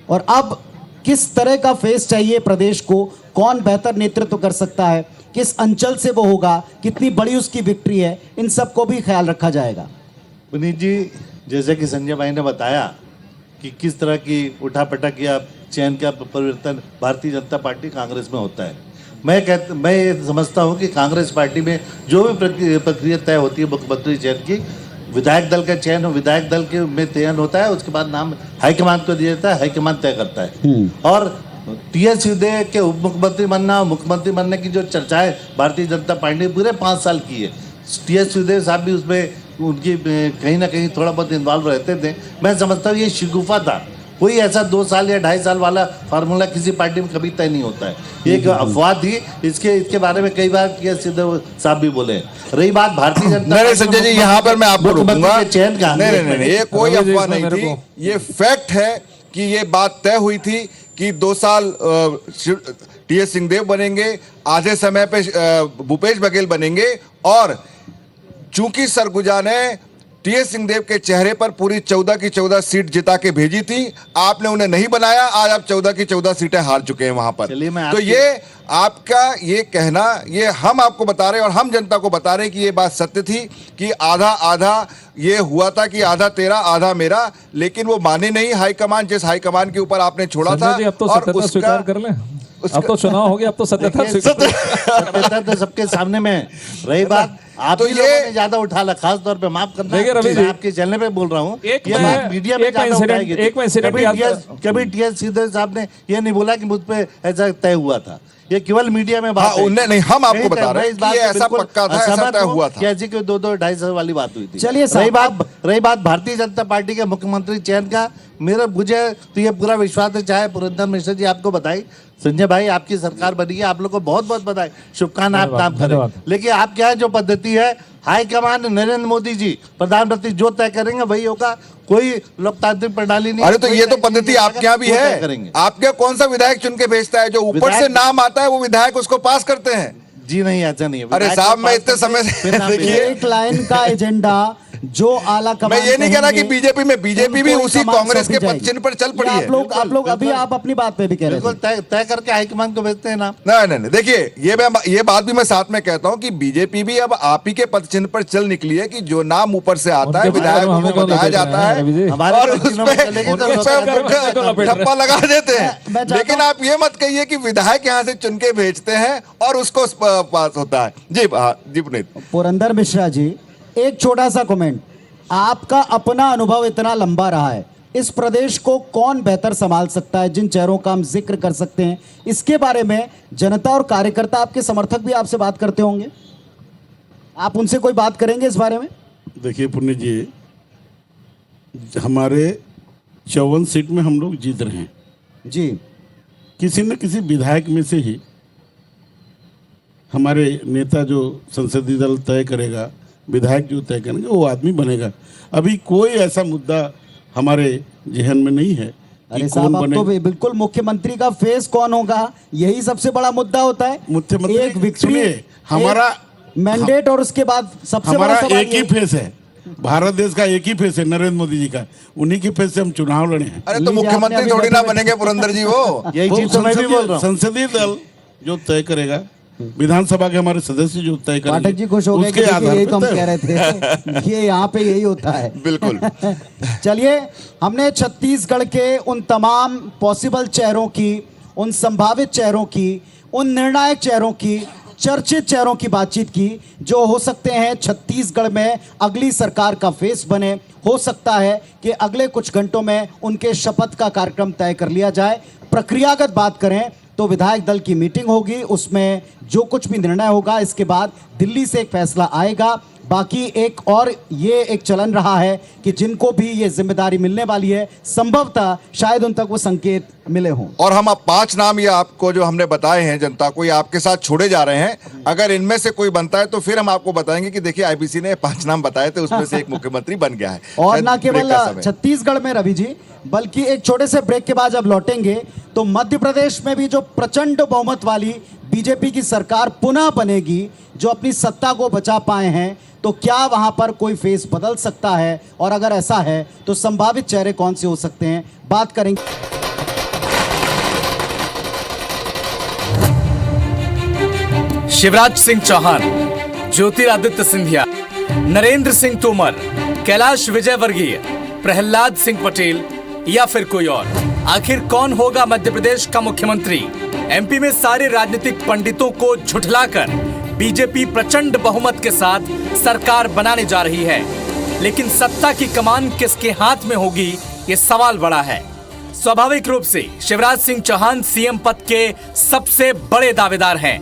Speaker 4: और अब किस तरह का फेस चाहिए प्रदेश को, कौन बेहतर नेतृत्व कर सकता है, किस अंचल से वो होगा, कितनी बड़ी उसकी विक्ट्री है, इन सबको भी ख्याल रखा जाएगा।
Speaker 7: पुनीत जी, जैसे कि संजय भाई ने बताया कि किस तरह की उठापटक या चयन का परिवर्तन भारतीय जनता पार्टी कांग्रेस में होता है, मैं ये समझता हूँ कि कांग्रेस पार्टी में जो भी प्रक्रिया तय होती है मुख्यमंत्री चयन की, विधायक दल का चयन विधायक दल के में चयन होता है, उसके बाद नाम हाईकमान को दिया जाता है, हाईकमान तय करता है। और टी.एस. सिंहदेव के उप मुख्यमंत्री बनना, मुख्यमंत्री बनने की जो चर्चाएं भारतीय जनता पार्टी ने पूरे 5 साल की है, टी.एस. सिंहदेव साहब भी उसमें उनकी कहीं ना कहीं थोड़ा बहुत इन्वॉल्व रहते थे। मैं समझता हूँ ये शिगुफा था, कोई ऐसा 2 साल या 2.5 साल वाला फार्मूला किसी पार्टी में कभी तय नहीं होता है, एक अफवाह थी। इसके बारे में कई बार टी.एस. सिंहदेव साहब भी बोले। रही बात भारतीय जनता
Speaker 5: नहीं संजय जी, यहाँ पर मैं आपको रोकूंगा।
Speaker 7: चयन का
Speaker 5: नहीं, ये कोई अफवाह नहीं थी, ये फैक्ट है कि ये बात तय हुई थी कि 2 साल टी.एस. सिंहदेव बनेंगे, आधे समय पे भूपेश बघेल बनेंगे। और चूंकि सरगुजा ने टी.एस. सिंहदेव के चेहरे पर पूरी 14 की 14 सीट जिता के भेजी थी, आपने उन्हें नहीं बनाया, आज आप 14 की 14 सीटें हार चुके हैं वहां पर। तो ये आपका ये कहना, ये हम आपको बता रहे हैं और हम जनता को बता रहे हैं कि ये बात सत्य थी कि आधा आधा ये हुआ था कि आधा तेरा आधा मेरा, लेकिन वो माने नहीं हाईकमान, जिस हाईकमान के ऊपर आपने छोड़ा था।
Speaker 6: अब तो सत्यता स्वीकार कर लें, अब तो चुनाव हो गया, अब तो
Speaker 7: सत्यता तो सबके सामने में है। रही बात आप
Speaker 5: तो
Speaker 7: ही लोगों ने ज्यादा उठा ला, खास तौर पे माफ करना, मैं आपके चैनल पे बोल रहा हूँ, ये बात मीडिया में ज्यादा उठाई गई थी। कभी टी.एस. सिंहदेव साहब ने ये नहीं बोला कि मुझ पे ऐसा तय हुआ था, ये केवल मीडिया में बात।
Speaker 5: उन्हें नहीं, हम आपको बता रहे हैं कि ऐसा पक्का था, ऐसा तय हुआ था।
Speaker 7: कैसी कोई 2-2 2.5 साल वाली बात हुई थी।
Speaker 4: चलिए,
Speaker 7: रही बात भारतीय जनता पार्टी के मुख्यमंत्री चयन का, मुझे तो ये पूरा विश्वास है, चाहे पुरंदर मिश्र जी आपको बताई, संजय भाई आपकी सरकार बनी है, आप लोग को बहुत बहुत बधाई, शुभकामनाएं, आप काम करें। लेकिन आप क्या है, जो पद्धति है हाईकमान नरेंद्र मोदी जी प्रधानमंत्री जो तय करेंगे वही होगा, कोई लोकतांत्रिक प्रणाली नहीं।
Speaker 5: अरे तो ये तो पद्धति आपके यहाँ भी है, आपके कौन सा विधायक चुन के भेजता है, जो ऊपर से नाम आता है वो विधायक उसको पास करते हैं।
Speaker 7: जी नहीं, ऐसा नहीं है।
Speaker 5: अरे साहब, मैं इतने समय से देखिए,
Speaker 4: एक लाइन का एजेंडा जो आला कमान,
Speaker 5: मैं ये नहीं कह रहा कि बीजेपी भी उसी कांग्रेस के पद चिन्ह पर चल पड़ी है।
Speaker 4: आप लोग अभी आप अपनी बात पे भी कह रहे थे,
Speaker 7: तय करके हाईकमान को भेजते हैं ना।
Speaker 5: नहीं, देखिए ये बात भी मैं साथ में कहता हूँ कि बीजेपी भी अब आप ही के पद चिन्ह पर चल निकली है कि जो नाम ऊपर से आता है विधायक को बताया जाता है और उसमें ठप्पा लगा देते हैं। लेकिन आप ये मत कहिए कि विधायक यहाँ से चुन के भेजते हैं और उसको पास होता है। जी पुनीत।
Speaker 4: पुरंदर मिश्रा जी, एक छोटा सा कमेंट, आपका अपना अनुभव इतना लंबा रहा है, इस प्रदेश को कौन बेहतर संभाल सकता है, जिन चेहरों का हम जिक्र कर सकते हैं, इसके बारे में जनता और कार्यकर्ता, आपके समर्थक भी आपसे बात करते होंगे, आप उनसे कोई बात करेंगे इस बारे में?
Speaker 8: देखिए पुण्य जी, हमारे 54 सीट में हम लोग जीत रहे हैं
Speaker 4: जी।
Speaker 8: किसी न किसी विधायक में से ही हमारे नेता जो संसदीय दल तय करेगा, विधायक जो तय करेंगे, वो आदमी बनेगा। अभी कोई ऐसा मुद्दा हमारे जहन में नहीं है।
Speaker 4: अरे साहब, अब तो बिल्कुल मुख्यमंत्री का फेस कौन होगा, यही सबसे बड़ा मुद्दा होता है।
Speaker 8: मुख्यमंत्री
Speaker 4: एक विक्ट्री,
Speaker 8: हमारा
Speaker 4: मैंडेट, और उसके बाद सबसे
Speaker 8: हमारा
Speaker 4: बड़ा सवाल
Speaker 8: एक ही फेस है, भारत देश का एक ही फेस है, नरेंद्र मोदी जी का, उन्हीं के फेस से हम चुनाव लड़े हैं।
Speaker 5: अरे तो मुख्यमंत्री थोड़ी ना बनेंगे पुरंदर जी, वो
Speaker 7: यही चीज तो मैं भी बोल रहा हूँ।
Speaker 8: संसदीय दल जो तय करेगा, विधानसभा के हमारे सदस्य जो तय करेंगे,
Speaker 4: पाठक जी खुश हो गए कि यही तो हम कह रहे थे, ये यहाँ पे यही होता है।
Speaker 5: बिल्कुल।
Speaker 4: चलिए, हमने छत्तीसगढ़ के उन तमाम पॉसिबल चेहरों की, उन संभावित चेहरों की, उन निर्णायक चेहरों की, चर्चित चेहरों की बातचीत की, जो हो सकते हैं छत्तीसगढ़ में अगली सरकार का फेस बने। हो सकता है कि अगले कुछ घंटों में उनके शपथ का कार्यक्रम तय कर लिया जाए। प्रक्रियागत बात करें तो विधायक दल की मीटिंग होगी, उसमें जो कुछ भी निर्णय होगा, इसके बाद दिल्ली से एक फैसला आएगा। बाकी एक और ये एक चलन रहा है कि जिनको भी ये जिम्मेदारी मिलने वाली है, संभवतः शायद उन तक वो संकेत मिले हों।
Speaker 5: और हम अब 5 नाम ये आपको जो हमने बताए हैं जनता को, ये आपके साथ छोड़े जा रहे हैं। अगर इनमें से कोई बनता है तो फिर हम आपको बताएंगे कि देखिए आईबीसी ने 5 नाम बताए थे, उसमें से एक मुख्यमंत्री बन गया है।
Speaker 4: और ना केवल छत्तीसगढ़ में रवि जी, बल्कि एक छोटे से ब्रेक के बाद जब लौटेंगे तो मध्य प्रदेश में भी जो प्रचंड बहुमत वाली बीजेपी की सरकार पुनः बनेगी, जो अपनी सत्ता को बचा पाए हैं, तो क्या वहां पर कोई फेस बदल सकता है? और अगर ऐसा है तो संभावित चेहरे कौन से हो सकते हैं, बात करेंगे।
Speaker 9: शिवराज सिंह चौहान, ज्योतिरादित्य सिंधिया, नरेंद्र सिंह तोमर, कैलाश विजयवर्गीय, प्रहलाद सिंह पटेल या फिर कोई और? आखिर कौन होगा मध्य प्रदेश का मुख्यमंत्री? एमपी में सारे राजनीतिक पंडितों को झुठलाकर बीजेपी प्रचंड बहुमत के साथ सरकार बनाने जा रही है, लेकिन सत्ता की कमान किसके हाथ में होगी, ये सवाल बड़ा है। स्वाभाविक रूप से शिवराज सिंह चौहान सीएम पद के सबसे बड़े दावेदार हैं।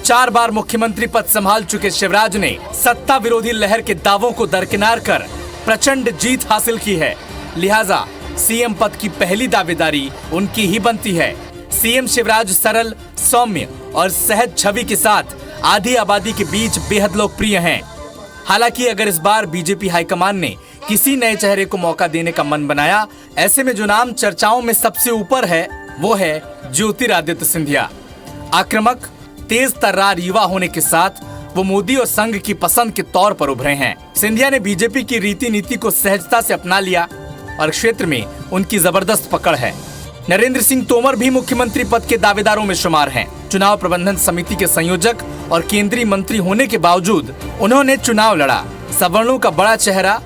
Speaker 9: 4 बार मुख्यमंत्री पद संभाल चुके शिवराज ने सत्ता विरोधी लहर के दावों को दरकिनार कर प्रचंड जीत हासिल की है, लिहाजा सीएम पद की पहली दावेदारी उनकी ही बनती है। सीएम शिवराज सरल, सौम्य और सहज छवि के साथ आधी आबादी के बीच बेहद लोकप्रिय हैं। हालांकि अगर इस बार बीजेपी हाईकमान ने किसी नए चेहरे को मौका देने का मन बनाया, ऐसे में जो नाम चर्चाओं में सबसे ऊपर है वो है ज्योतिरादित्य सिंधिया। आक्रामक, तेज तर्रार युवा होने के साथ वो मोदी और संघ की पसंद के तौर पर उभरे हैं। सिंधिया ने बीजेपी की रीति नीति को सहजता से अपना लिया और क्षेत्र में उनकी जबरदस्त पकड़ है। नरेंद्र सिंह तोमर भी मुख्यमंत्री पद के दावेदारों में शुमार हैं। चुनाव प्रबंधन समिति के संयोजक और केंद्रीय मंत्री होने के बावजूद उन्होंने चुनाव लड़ा। सवर्णों का बड़ा चेहरा,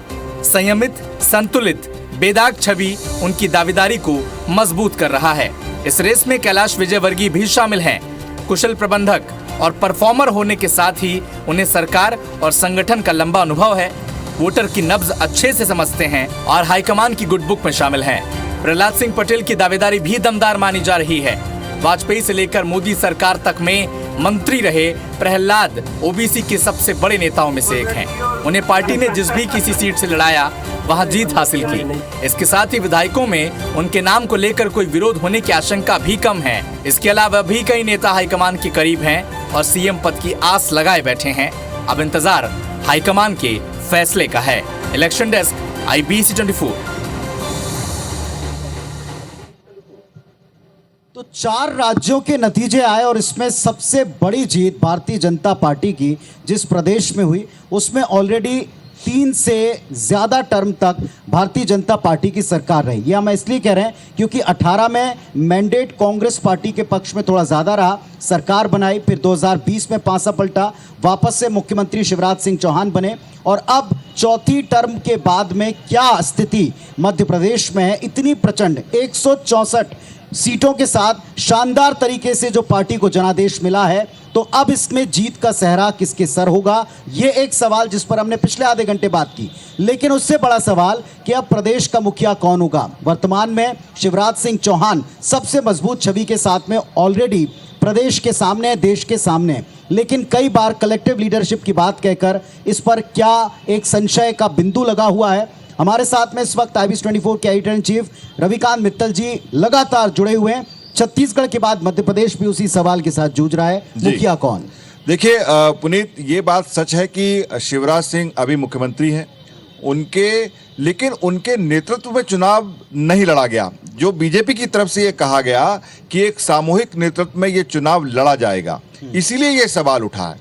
Speaker 9: संयमित, संतुलित, बेदाग छवि उनकी दावेदारी को मजबूत कर रहा है। इस रेस में कैलाश विजयवर्गीय भी शामिल हैं। कुशल प्रबंधक और परफॉर्मर होने के साथ ही उन्हें सरकार और संगठन का लंबा अनुभव है। वोटर की नब्ज अच्छे से समझते हैं और हाईकमान की गुड बुक में शामिल हैं। प्रहलाद सिंह पटेल की दावेदारी भी दमदार मानी जा रही है। वाजपेयी से लेकर मोदी सरकार तक में मंत्री रहे प्रहलाद ओबीसी के सबसे बड़े नेताओं में से एक हैं। उन्हें पार्टी ने जिस भी किसी सीट से लड़ाया वहां जीत हासिल की। इसके साथ ही विधायकों में उनके नाम को लेकर कोई विरोध होने की आशंका भी कम है। इसके अलावा भी कई नेता हाईकमान के करीब हैं और सीएम पद की आस लगाए बैठे हैं। अब इंतजार हाईकमान के फैसले का है। Election desk, IBC 24।
Speaker 4: तो 4 राज्यों के नतीजे आए और इसमें सबसे बड़ी जीत भारतीय जनता पार्टी की जिस प्रदेश में हुई, उसमें ऑलरेडी 3 से ज्यादा टर्म तक भारतीय जनता पार्टी की सरकार रही। यह हम इसलिए कह रहे हैं क्योंकि 18 में मैंडेट कांग्रेस पार्टी के पक्ष में थोड़ा ज्यादा रहा, सरकार बनाई, फिर 2020 में पासा पलटा, वापस से मुख्यमंत्री शिवराज सिंह चौहान बने और अब चौथी टर्म के बाद में क्या स्थिति मध्य प्रदेश में है, इतनी प्रचंड 164 सीटों के साथ शानदार तरीके से जो पार्टी को जनादेश मिला है, तो अब इसमें जीत का सहरा किसके सर होगा, ये एक सवाल जिस पर हमने पिछले आधे घंटे बात की। लेकिन उससे बड़ा सवाल कि अब प्रदेश का मुखिया कौन होगा। वर्तमान में शिवराज सिंह चौहान सबसे मजबूत छवि के साथ में ऑलरेडी प्रदेश के सामने, देश के सामने, लेकिन कई बार कलेक्टिव लीडरशिप की बात कहकर इस पर क्या एक संशय का बिंदु लगा हुआ है। हमारे साथ में इस वक्त IBC 24 के editor in chief Ravikant Mittal ji लगातार जुड़े हुए हैं। छत्तीसगढ़ के बाद मध्य प्रदेश भी उसी सवाल के साथ जूझ रहा है, मुखिया कौन?
Speaker 5: देखिए पुनीत, ये बात सच है कि शिवराज सिंह अभी मुख्यमंत्री हैं लेकिन उनके नेतृत्व में चुनाव नहीं लड़ा गया। जो बीजेपी की तरफ से ये कहा गया कि एक सामूहिक नेतृत्व में ये चुनाव लड़ा जाएगा, इसीलिए ये सवाल उठा है।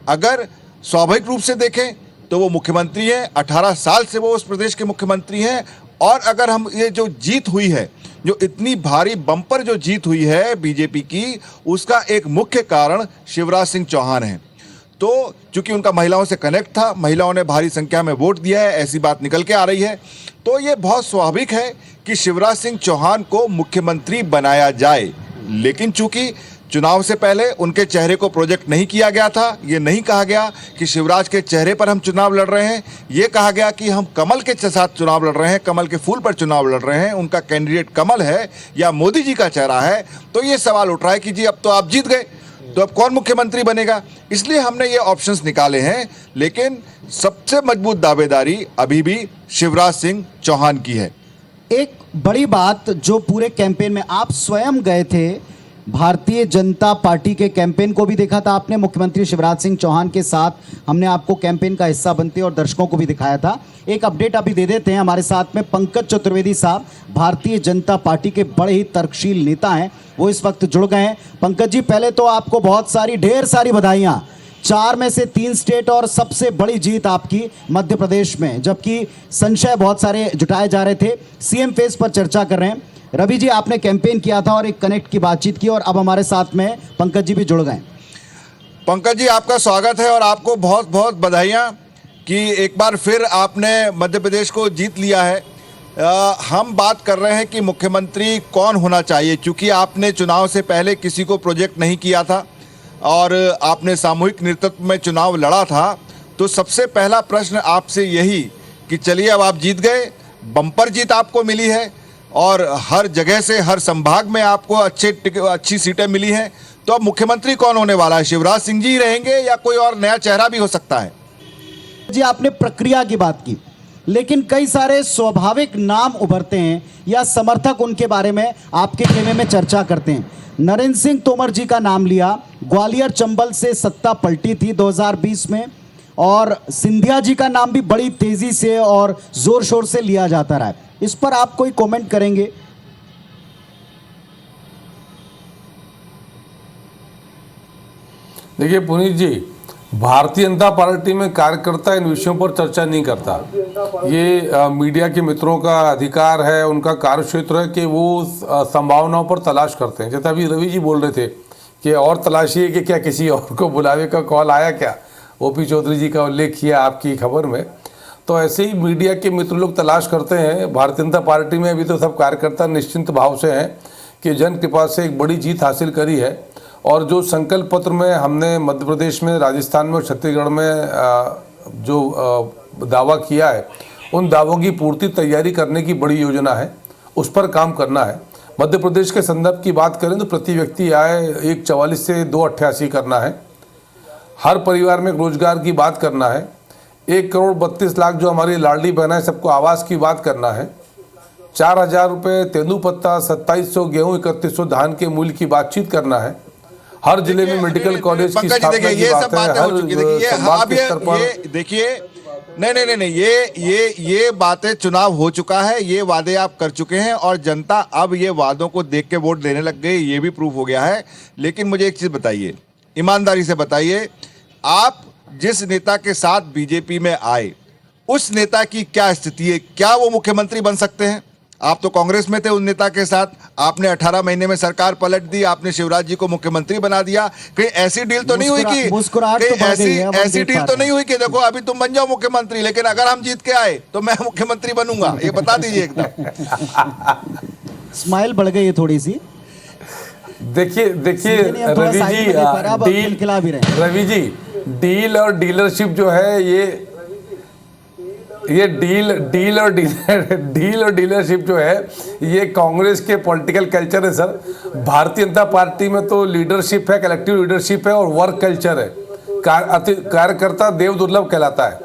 Speaker 5: अगर स्वाभाविक रूप से देखें तो वो मुख्यमंत्री हैं, 18 साल से वो उस प्रदेश के मुख्यमंत्री हैं। और अगर हम ये जो जीत हुई है, जो इतनी भारी बम्पर जो जीत हुई है बीजेपी की, उसका एक मुख्य कारण शिवराज सिंह चौहान है। तो चूंकि उनका महिलाओं से कनेक्ट था, महिलाओं ने भारी संख्या में वोट दिया है, ऐसी बात निकल के आ रही है, तो ये बहुत स्वाभाविक है कि शिवराज सिंह चौहान को मुख्यमंत्री बनाया जाए। लेकिन चूंकि चुनाव से पहले उनके चेहरे को प्रोजेक्ट नहीं किया गया था, ये नहीं कहा गया कि शिवराज के चेहरे पर हम चुनाव लड़ रहे हैं, ये कहा गया कि हम कमल के साथ चुनाव लड़ रहे हैं, कमल के फूल पर चुनाव लड़ रहे हैं, उनका कैंडिडेट कमल है या मोदी जी का चेहरा है। तो ये सवाल उठ रहा है कि जी अब तो आप जीत गए, तो अब कौन मुख्यमंत्री बनेगा। इसलिए हमने ये ऑप्शंस निकाले हैं, लेकिन सबसे मजबूत दावेदारी अभी भी शिवराज सिंह चौहान की है।
Speaker 4: एक बड़ी बात जो पूरे कैंपेन में आप स्वयं गए थे भारतीय जनता पार्टी के कैंपेन को भी देखा था आपने, मुख्यमंत्री शिवराज सिंह चौहान के साथ हमने आपको कैंपेन का हिस्सा बनते और दर्शकों को भी दिखाया था। एक अपडेट अभी दे देते हैं, हमारे साथ में पंकज चतुर्वेदी साहब, भारतीय जनता पार्टी के बड़े ही तर्कशील नेता हैं, वो इस वक्त जुड़ गए हैं। पंकज जी, पहले तो आपको बहुत सारी ढेर सारी बधाइयाँ, 4 में से 3 स्टेट और सबसे बड़ी जीत आपकी मध्य प्रदेश में, जबकि संशय बहुत सारे जुटाए जा रहे थे। सीएम फेस पर चर्चा कर रहे हैं। रवि जी, आपने कैंपेन किया था और एक कनेक्ट की बातचीत की और अब हमारे साथ में पंकज जी भी जुड़ गए।
Speaker 5: पंकज जी, आपका स्वागत है और आपको बहुत बहुत बधाइयाँ कि एक बार फिर आपने मध्य प्रदेश को जीत लिया है। हम बात कर रहे हैं कि मुख्यमंत्री कौन होना चाहिए, क्योंकि आपने चुनाव से पहले किसी को प्रोजेक्ट नहीं किया था और आपने सामूहिक नेतृत्व में चुनाव लड़ा था। तो सबसे पहला प्रश्न आपसे यही कि चलिए अब आप जीत गए, बम्पर जीत आपको मिली है और हर जगह से, हर संभाग में आपको अच्छी सीटें मिली हैं, तो अब मुख्यमंत्री कौन होने वाला है? शिवराज सिंह जी रहेंगे या कोई और नया चेहरा भी हो सकता है?
Speaker 4: जी, आपने प्रक्रिया की बात की, लेकिन कई सारे स्वाभाविक नाम उभरते हैं या समर्थक उनके बारे में आपके खेमे में चर्चा करते हैं। नरेंद्र सिंह तोमर जी का नाम लिया, ग्वालियर चंबल से सत्ता पलटी थी 2020 में, और सिंधिया जी का नाम भी बड़ी तेजी से और जोर शोर से लिया जाता रहा है। इस पर आप कोई कमेंट करेंगे?
Speaker 10: देखिए पुनीत जी, भारतीय जनता पार्टी में कार्यकर्ता इन विषयों पर चर्चा नहीं करता। ये मीडिया के मित्रों का अधिकार है, उनका कार्यक्षेत्र है कि वो संभावनाओं पर तलाश करते हैं। जैसे अभी रवि जी बोल रहे थे कि और तलाशिए कि क्या किसी और को बुलावे का कॉल आया क्या, ओपी चौधरी जी का उल्लेख किया आपकी खबर में। तो ऐसे ही मीडिया के मित्र लोग तलाश करते हैं। भारतीय जनता पार्टी में अभी तो सब कार्यकर्ता निश्चिंत भाव से हैं कि जन कृपा से एक बड़ी जीत हासिल करी है और जो संकल्प पत्र में हमने मध्य प्रदेश में, राजस्थान में और छत्तीसगढ़ में जो दावा किया है, उन दावों की पूर्ति तैयारी करने की बड़ी योजना है, उस पर काम करना है। मध्य प्रदेश के संदर्भ की बात करें तो प्रति व्यक्ति आय 1,44 से 2,88 करना है, हर परिवार में रोजगार की बात करना है, 1,32,00,000 जो हमारी लाडली बहना है सबको आवास की बात करना है, 4,000 रुपये तेंदुपत्ता, 2,700 गेहूँ, 3,100 धान के मूल्य की बातचीत करना है, हर जिले में मेडिकल कॉलेज की स्थापना की बात है, हर संभाग के स्तर पर।
Speaker 5: देखिए नहीं, ये बातें, चुनाव हो चुका है, ये वादे आप कर चुके हैं और जनता अब ये वादों को देख के वोट देने लग गई, ये भी प्रूफ हो गया है। लेकिन मुझे एक चीज बताइए, ईमानदारी से बताइए, आप जिस नेता के साथ बीजेपी में आए उस नेता की क्या स्थिति है? क्या वो मुख्यमंत्री बन सकते हैं? आप तो कांग्रेस में थे उन नेता के साथ, आपने 18 महीने में सरकार पलट दी, आपने शिवराज जी को मुख्यमंत्री बना दिया। कहीं ऐसी डील तो नहीं हुई कि ऐसी डील तो नहीं हुई कि देखो अभी तुम बन जाओ मुख्यमंत्री, लेकिन अगर हम जीत के आए तो मैं मुख्यमंत्री बनूंगा? ये बता दीजिए एकदम।
Speaker 4: स्माइल बढ़ गई है थोड़ी सी।
Speaker 10: देखिए रवि जी, डील और डीलरशिप जो है, ये डील और डीलरशिप जो है, ये कांग्रेस के पॉलिटिकल कल्चर है सर। भारतीय जनता पार्टी में तो लीडरशिप है, कलेक्टिव लीडरशिप है और वर्क कल्चर है। कार्यकर्ता देव दुर्लभ कहलाता है।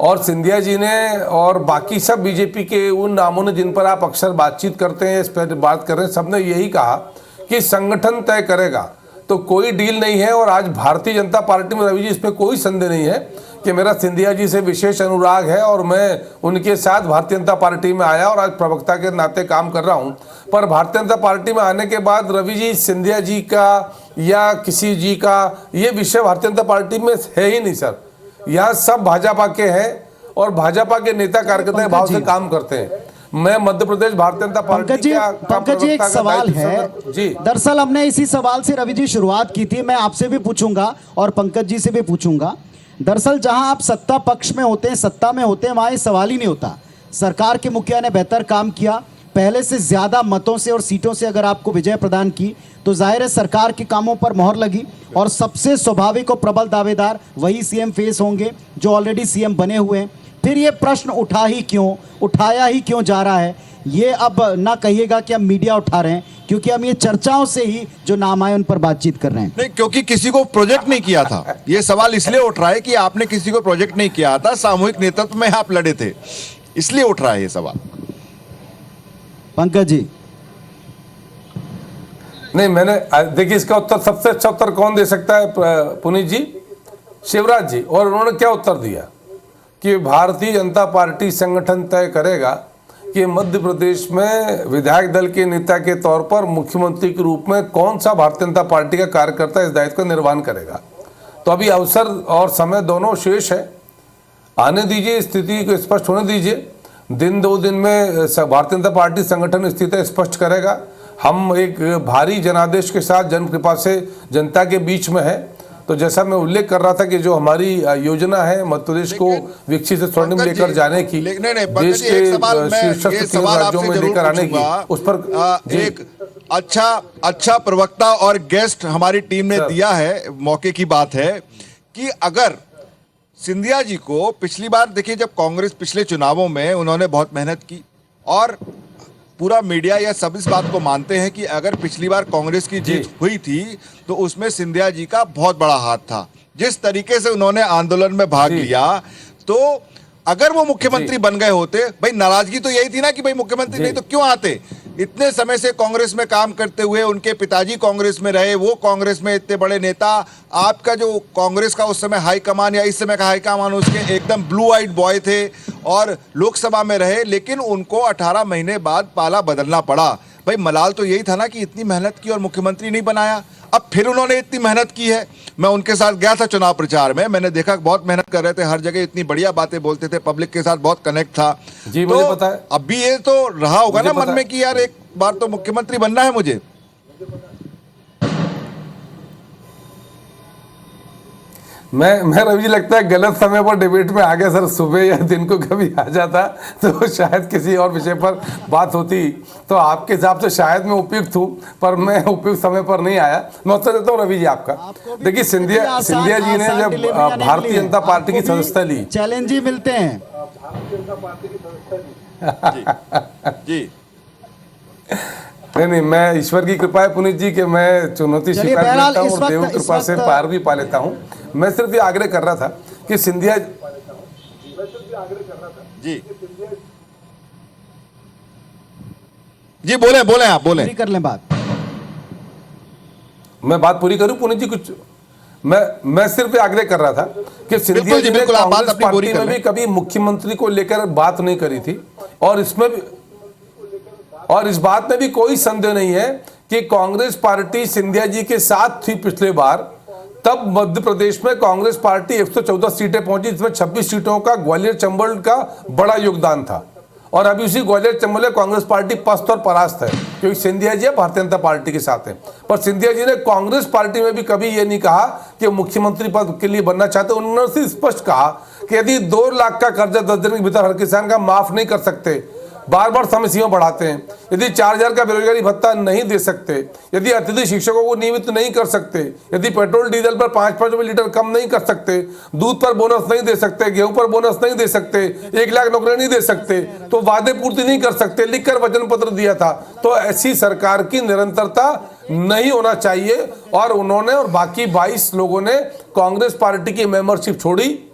Speaker 10: और सिंधिया जी ने और बाकी सब बीजेपी के उन नामों ने जिन पर आप अक्सर बातचीत करते हैं, इस पर बात कर रहे हैं, सबने यही कहा कि संगठन तय करेगा, तो कोई डील नहीं है। और आज भारतीय जनता पार्टी में रवि जी, इस पर कोई संदेह नहीं है कि मेरा सिंधिया जी से विशेष अनुराग है और मैं उनके साथ भारतीय जनता पार्टी में आया और आज प्रवक्ता के नाते काम कर रहा हूं। पर भारतीय जनता पार्टी में आने के बाद रवि जी, सिंधिया जी का या किसी जी का ये विषय भारतीय जनता पार्टी में है ही नहीं सर। यहाँ सब भाजपा के हैं और भाजपा के नेता कार्यकर्ता भाव से काम करते हैं। मैं मध्य प्रदेश भारतीय जनता पार्टी
Speaker 4: पंकज जी, एक सवाल है
Speaker 10: जी।
Speaker 4: दरअसल हमने इसी सवाल से रवि जी शुरुआत की थी, मैं आपसे भी पूछूंगा और पंकज जी से भी पूछूंगा। दरअसल जहां आप सत्ता पक्ष में होते हैं, सत्ता में होते हैं, वहां ये सवाल ही नहीं होता। सरकार के मुखिया ने बेहतर काम किया, पहले से ज्यादा मतों से और सीटों से अगर आपको विजय प्रदान की तो जाहिर है सरकार के कामों पर मोहर लगी और सबसे स्वाभाविक और प्रबल दावेदार वही सीएम फेस होंगे जो ऑलरेडी सीएम बने हुए हैं। फिर ये प्रश्न उठाया ही क्यों जा रहा है? ये अब ना कहिएगा कि हम मीडिया उठा रहे हैं, क्योंकि हम ये चर्चाओं से ही जो नाम आए उन पर बातचीत कर रहे हैं।
Speaker 5: नहीं, क्योंकि किसी को प्रोजेक्ट नहीं किया था। ये सवाल इसलिए उठ रहा है कि आपने किसी को प्रोजेक्ट नहीं किया था, सामूहिक नेतृत्व में आप लड़े थे, इसलिए उठ रहा है ये सवाल।
Speaker 4: पंकज जी,
Speaker 10: नहीं, मैंने देखिए इसका उत्तर सबसे अच्छा उत्तर कौन दे सकता है पुनीत जी? शिवराज जी। और उन्होंने क्या उत्तर दिया कि भारतीय जनता पार्टी संगठन तय करेगा कि मध्य प्रदेश में विधायक दल के नेता के तौर पर मुख्यमंत्री के रूप में कौन सा भारतीय जनता पार्टी का कार्यकर्ता इस दायित्व का निर्वहन करेगा। तो अभी अवसर और समय दोनों शेष है, आने दीजिए, स्थिति को स्पष्ट होने दीजिए। दिन दो दिन में भारतीय जनता पार्टी संगठन स्थिति स्पष्ट करेगा। हम एक भारी जनादेश के साथ जन कृपा से जनता के बीच में है। तो जैसा मैं उल्लेख कर रहा था कि जो हमारी योजना है मध्य प्रदेश को विकसित से स्वर्णिम लेकर जाने की, देश के शीर्षस्थ 3 राज्यों में लेकर आने की, उस पर
Speaker 5: एक अच्छा प्रवक्ता और गेस्ट हमारी टीम ने दिया है। मौके की बात है कि अगर सिंधिया जी को पिछली बार देखिए, जब कांग्रेस पिछले चुनावों में उन्होंने बहुत मेहनत की और पूरा मीडिया या सब इस बात को मानते हैं कि अगर पिछली बार कांग्रेस की जीत हुई थी तो उसमें सिंधिया जी का बहुत बड़ा हाथ था। जिस तरीके से उन्होंने आंदोलन में भाग लिया, तो अगर वो मुख्यमंत्री बन गए होते, भाई नाराजगी तो यही थी ना कि भाई मुख्यमंत्री नहीं तो क्यों आते। इतने समय से कांग्रेस में काम करते हुए, उनके पिताजी कांग्रेस में रहे, वो कांग्रेस में इतने बड़े नेता, आपका जो कांग्रेस का उस समय हाईकमान या इस समय का हाईकमान उसके एकदम ब्लू आइड बॉय थे और लोकसभा में रहे, लेकिन उनको 18 महीने बाद पाला बदलना पड़ा। भाई मलाल तो यही था ना कि इतनी मेहनत की और मुख्यमंत्री नहीं बनाया। अब फिर उन्होंने इतनी मेहनत की है। मैं उनके साथ गया था चुनाव प्रचार में, मैंने देखा बहुत मेहनत कर रहे थे, हर जगह इतनी बढ़िया बातें बोलते थे, पब्लिक के साथ बहुत कनेक्ट था।
Speaker 10: जी,
Speaker 5: तो
Speaker 10: मुझे पता है।
Speaker 5: अब भी ये तो रहा होगा ना मन में कि यार एक बार तो मुख्यमंत्री बनना है मुझे।
Speaker 10: मैं रवि जी, लगता है गलत समय पर डिबेट में आ गया सर। सुबह या दिन को कभी आ जाता तो शायद किसी और विषय पर बात होती। तो आपके हिसाब से शायद मैं उपयुक्त हूँ, पर मैं उपयुक्त समय पर नहीं आया। मैं उत्तर देता हूँ रवि जी आपका। देखिए सिंधिया जी ने जब भारतीय जनता पार्टी की सदस्यता ली,
Speaker 4: चैलेंज ही मिलते हैं
Speaker 5: जी।
Speaker 10: नहीं, मैं ईश्वर की कृपा है पुनीत जी कि मैं चुनौती स्वीकार करता हूँ और देव कृपा से पार भी पा लेता हूँ। मैं सिर्फ ये आग्रह कर रहा था कि सिंधिया
Speaker 5: जी बोले आप बोले
Speaker 4: कर लें बात।
Speaker 10: मैं बात पूरी करूं पुनीत जी? कुछ मैं सिर्फ ये आग्रह कर रहा था कि सिंधिया जी ने कांग्रेस पार्टी में भी कभी मुख्यमंत्री को लेकर बात नहीं करी थी और इसमें भी और इस बात में भी कोई संदेह नहीं है कि कांग्रेस पार्टी सिंधिया जी के साथ थी पिछले बार। तब मध्य प्रदेश में कांग्रेस पार्टी 114 सीटें पहुंची, जिसमें 26 सीटों का ग्वालियर चंबल का बड़ा योगदान था। और अभी उसी ग्वालियर चंबल में कांग्रेस पार्टी पस्त और परास्त है, क्योंकि सिंधिया जी भारतीय जनता पार्टी के साथ है। पर सिंधिया जी ने कांग्रेस पार्टी में भी कभी ये नहीं कहा कि मुख्यमंत्री पद के लिए बनना चाहते। उन्होंने स्पष्ट कहा कि यदि 2 लाख का कर्जा 10 दिन के भीतर हर किसान का माफ नहीं कर सकते, बार बार समय सीमा बढ़ाते हैं, यदि 4000 का बेरोजगारी भत्ता नहीं दे सकते, यदि अतिथि शिक्षकों को नियमित नहीं कर सकते, यदि पेट्रोल डीजल पर 5 रुपए लीटर कम नहीं कर सकते, दूध पर बोनस नहीं दे सकते, गेहूं पर बोनस नहीं दे सकते, 1 लाख नौकरी नहीं दे सकते, तो वादे पूर्ति नहीं कर सकते, लिखकर वचन पत्र दिया था। तो ऐसी सरकार की निरंतरता नहीं होना चाहिए। और उन्होंने और बाकी 22 लोगों ने कांग्रेस पार्टी की मेंबरशिप छोड़ी,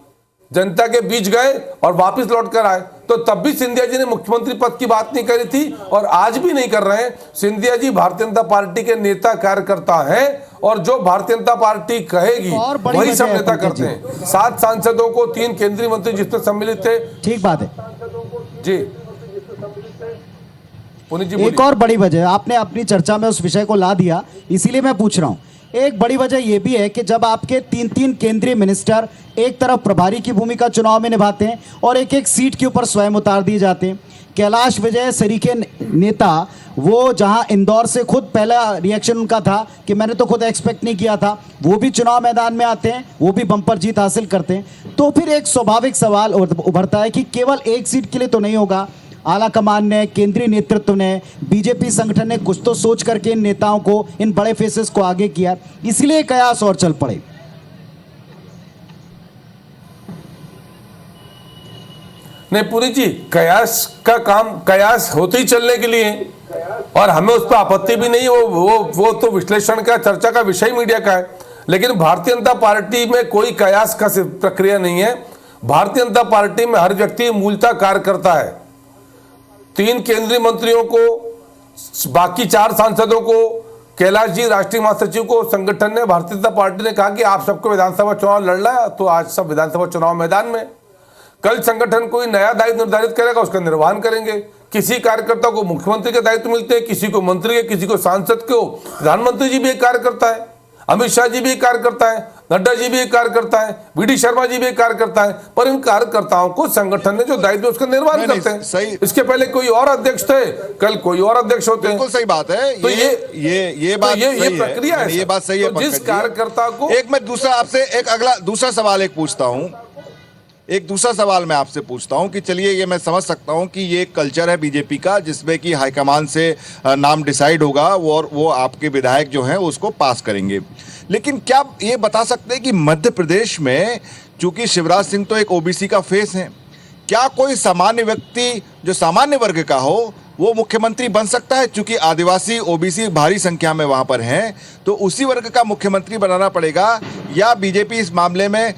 Speaker 10: जनता के बीच गए और वापस लौट कर आए। तो तब भी सिंधिया जी ने मुख्यमंत्री पद की बात नहीं करी थी और आज भी नहीं कर रहे हैं। सिंधिया जी भारतीय जनता पार्टी के नेता कार्यकर्ता हैं और जो भारतीय जनता पार्टी कहेगी वही सब नेता करते हैं। 7 सांसदों को 3 केंद्रीय मंत्री जिसमें सम्मिलित थे।
Speaker 4: ठीक बात है
Speaker 10: जी पुनीत जी।
Speaker 4: एक और बड़ी वजह आपने अपनी चर्चा में उस विषय को ला दिया, इसीलिए मैं पूछ रहा हूं। एक बड़ी वजह यह भी है कि जब आपके 3 केंद्रीय मिनिस्टर एक तरफ प्रभारी की भूमिका चुनाव में निभाते हैं और एक सीट के ऊपर स्वयं उतार दिए जाते हैं। कैलाश विजय सरीखे नेता, वो जहां इंदौर से खुद पहला रिएक्शन उनका था कि मैंने तो खुद एक्सपेक्ट नहीं किया था, वो भी चुनाव मैदान में आते हैं, वो भी बम्पर जीत हासिल करते हैं। तो फिर एक स्वाभाविक सवाल उभरता है कि केवल एक सीट के लिए तो नहीं होगा। आला कमान ने, केंद्रीय नेतृत्व ने, बीजेपी संगठन ने कुछ तो सोच करके इन नेताओं को, इन बड़े फेसेस को आगे किया, इसलिए कयास और चल पड़े।
Speaker 10: नहीं पुरी जी, कयास का काम कयास होते ही चलने के लिए और हमें उस पर आपत्ति भी नहीं। वो तो विश्लेषण का, चर्चा का विषय मीडिया का है। लेकिन भारतीय जनता पार्टी में कोई कयास का प्रक्रिया नहीं है। भारतीय जनता पार्टी में हर व्यक्ति मूलतः कार्यकर्ता है। 3 केंद्रीय मंत्रियों को, बाकी 4 सांसदों को, कैलाश जी राष्ट्रीय महासचिव को संगठन ने, भारतीय जनता पार्टी ने कहा कि आप सबको विधानसभा चुनाव लड़ना है, तो आज सब विधानसभा चुनाव मैदान में। कल संगठन कोई नया दायित्व निर्धारित करेगा, उसका निर्वहन करेंगे। किसी कार्यकर्ता को मुख्यमंत्री के दायित्व मिलते हैं, किसी को मंत्री के, किसी को सांसद को। प्रधानमंत्री जी भी एक कार्यकर्ता है, अमित शाह जी भी एक कार्यकर्ता है, नड्डा जी भी एक कार्यकर्ता है, वीडी शर्मा जी भी एक कार्यकर्ता है। पर इन कार्यकर्ताओं को संगठन ने जो दायित्व उसका निर्वहन करते हैं।
Speaker 5: सही।
Speaker 10: इसके पहले कोई और अध्यक्ष थे, कल कोई और अध्यक्ष होते हैं।
Speaker 5: बिल्कुल सही बात है।
Speaker 10: तो
Speaker 5: ये बात
Speaker 10: ये प्रक्रिया है।
Speaker 5: ये बात सही है।
Speaker 10: तो जिस कार्यकर्ता को
Speaker 5: एक मैं दूसरा आपसे एक अगला दूसरा सवाल एक पूछता हूं। एक दूसरा सवाल मैं आपसे पूछता हूं कि चलिए ये मैं समझ सकता हूं कि ये कल्चर है बीजेपी का जिसमें कि हाईकमान से नाम डिसाइड होगा और वो आपके विधायक जो हैं उसको पास करेंगे। लेकिन क्या ये बता सकते हैं कि मध्य प्रदेश में चूंकि शिवराज सिंह तो एक ओबीसी का फेस हैं, क्या कोई सामान्य व्यक्ति जो सामान्य वर्ग का हो वो मुख्यमंत्री बन सकता है? चूंकि आदिवासी ओबीसी भारी संख्या में वहां पर हैं, तो उसी वर्ग का मुख्यमंत्री बनाना पड़ेगा, या बीजेपी इस मामले में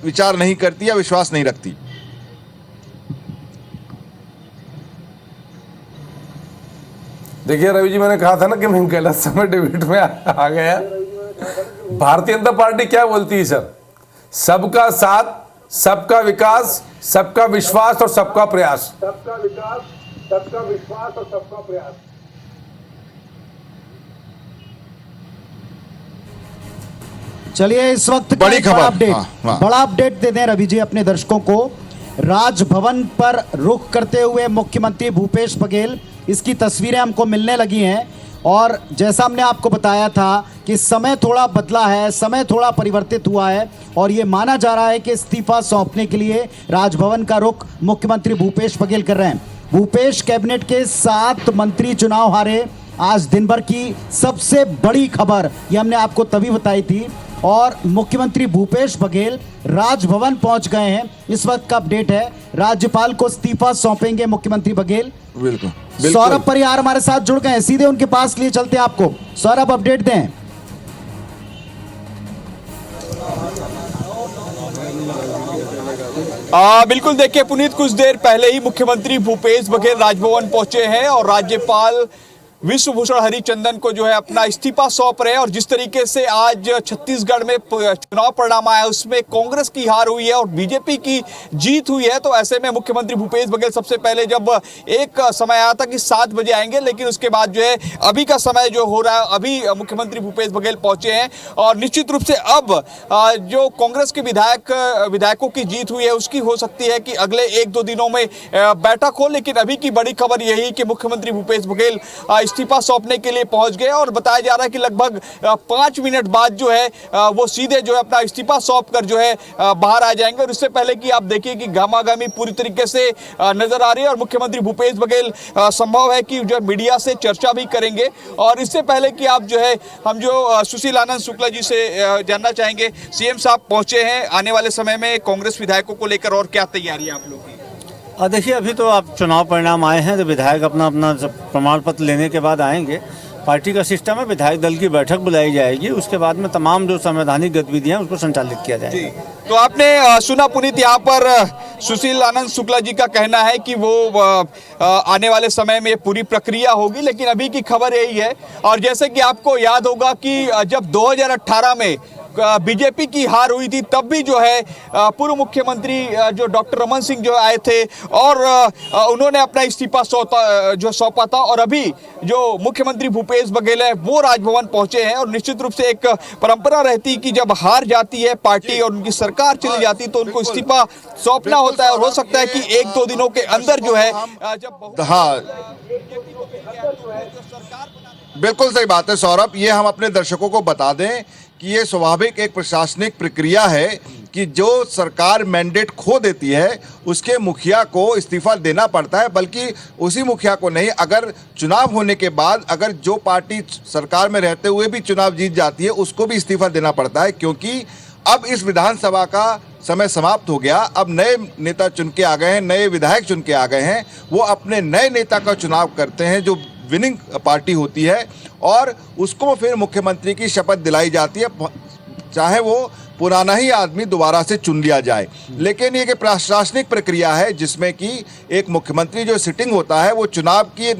Speaker 5: विचार नहीं करती या विश्वास नहीं रखती?
Speaker 10: देखिए रवि जी, मैंने कहा था ना कि मैं गलत समय डिबेट में आ गया। भारतीय जनता पार्टी क्या बोलती है सर? सबका साथ, सबका विकास, सबका विश्वास और सबका प्रयास।
Speaker 11: सबका विकास, सबका विश्वास और सबका प्रयास।
Speaker 4: चलिए इस वक्त का
Speaker 5: बड़ी
Speaker 4: एक
Speaker 5: खबर।
Speaker 4: बड़ा अपडेट
Speaker 5: हाँ।
Speaker 4: बड़ा अपडेट दे दें रवि जी अपने दर्शकों को। राजभवन पर रुख करते हुए मुख्यमंत्री भूपेश बघेल, इसकी तस्वीरें हमको मिलने लगी हैं। और जैसा हमने आपको बताया था कि समय थोड़ा बदला है, समय थोड़ा परिवर्तित हुआ है और ये माना जा रहा है कि इस्तीफा सौंपने के लिए राजभवन का रुख मुख्यमंत्री भूपेश बघेल कर रहे हैं। भूपेश कैबिनेट के 7 मंत्री चुनाव हारे, आज दिन भर की सबसे बड़ी खबर ये हमने आपको तभी बताई थी। और मुख्यमंत्री भूपेश बघेल राजभवन पहुंच गए हैं। इस वक्त का अपडेट है, राज्यपाल को इस्तीफा सौंपेंगे मुख्यमंत्री बघेल।
Speaker 5: बिल्कुल।
Speaker 4: सौरभ परिहार हमारे साथ जुड़ गए हैं, सीधे उनके पास लिए चलते हैं आपको। सौरभ अपडेट दें।
Speaker 12: बिल्कुल, देखिए पुनीत, कुछ देर पहले ही मुख्यमंत्री भूपेश बघेल राजभवन पहुंचे हैं और राज्यपाल विश्वभूषण हरिचंदन को जो है अपना इस्तीफा सौंप रहे हैं। और जिस तरीके से आज छत्तीसगढ़ में चुनाव परिणाम आया उसमें कांग्रेस की हार हुई है और बीजेपी की जीत हुई है, तो ऐसे में मुख्यमंत्री भूपेश बघेल सबसे पहले जब एक समय आया था कि 7 बजे आएंगे, लेकिन उसके बाद जो है अभी का समय जो हो रहा है, अभी मुख्यमंत्री भूपेश बघेल पहुंचे हैं। और निश्चित रूप से अब जो कांग्रेस के विधायकों की जीत हुई है उसकी हो सकती है कि अगले 1-2 दिनों में बैठक हो। लेकिन अभी की बड़ी खबर यही कि मुख्यमंत्री भूपेश बघेल इस्तीफा सौंपने के लिए पहुंच गए और बताया जा रहा है कि लगभग 5 मिनट बाद जो है वो सीधे जो है अपना इस्तीफा सौंप कर जो है बाहर आ जाएंगे। और इससे पहले कि आप देखिए कि घामाघामी पूरी तरीके से नजर आ रही है और मुख्यमंत्री भूपेश बघेल संभव है कि जो मीडिया से चर्चा भी करेंगे। और इससे पहले कि आप जो है हम जो सुशील आनंद शुक्ला जी से जानना चाहेंगे, सीएम साहब पहुंचे हैं, आने वाले समय में कांग्रेस विधायकों को लेकर और क्या तैयारी है आप लोग की?
Speaker 13: देखिए, अभी तो आप चुनाव परिणाम आए हैं तो विधायक अपना प्रमाण पत्र लेने के बाद आएंगे। पार्टी का सिस्टम है, विधायक दल की बैठक बुलाई जाएगी, उसके बाद में तमाम जो संवैधानिक गतिविधियां हैं उसको संचालित किया जाएगा।
Speaker 12: तो आपने सुना पुनीत, यहाँ पर सुशील आनंद शुक्ला जी का कहना है कि वो आने वाले समय में पूरी प्रक्रिया होगी, लेकिन अभी की खबर यही है। और जैसे कि आपको याद होगा कि जब 2018 में बीजेपी की हार हुई थी, तब भी जो है पूर्व मुख्यमंत्री जो डॉक्टर रमन सिंह जो आए थे और उन्होंने अपना इस्तीफा सौंपा था। और अभी जो मुख्यमंत्री भूपेश बघेल है वो राजभवन पहुंचे हैं। और निश्चित रूप से एक परंपरा रहती कि जब हार जाती है पार्टी और उनकी सरकार चली जाती तो उनको इस्तीफा सौंपना होता है। और हो सकता है कि 1-2 दिनों के अंदर जो है जब
Speaker 5: बिल्कुल सही बात है सौरभ। ये हम अपने दर्शकों को बता दें कि ये स्वाभाविक एक प्रशासनिक प्रक्रिया है कि जो सरकार मैंडेट खो देती है उसके मुखिया को इस्तीफा देना पड़ता है, बल्कि उसी मुखिया को नहीं, अगर चुनाव होने के बाद अगर जो पार्टी सरकार में रहते हुए भी चुनाव जीत जाती है उसको भी इस्तीफा देना पड़ता है। क्योंकि अब इस विधानसभा का समय समाप्त हो गया, अब नए नेता चुन के आ गए हैं, नए विधायक चुन के आ गए हैं, वो अपने नए नेता का चुनाव करते हैं जो विनिंग पार्टी होती है और उसको फिर मुख्यमंत्री की शपथ दिलाई जाती है, चाहे वो पुराना ही आदमी दोबारा से चुन लिया जाए। लेकिन ये एक प्रशासनिक प्रक्रिया है जिसमें कि एक मुख्यमंत्री जो सिटिंग होता है वो चुनाव के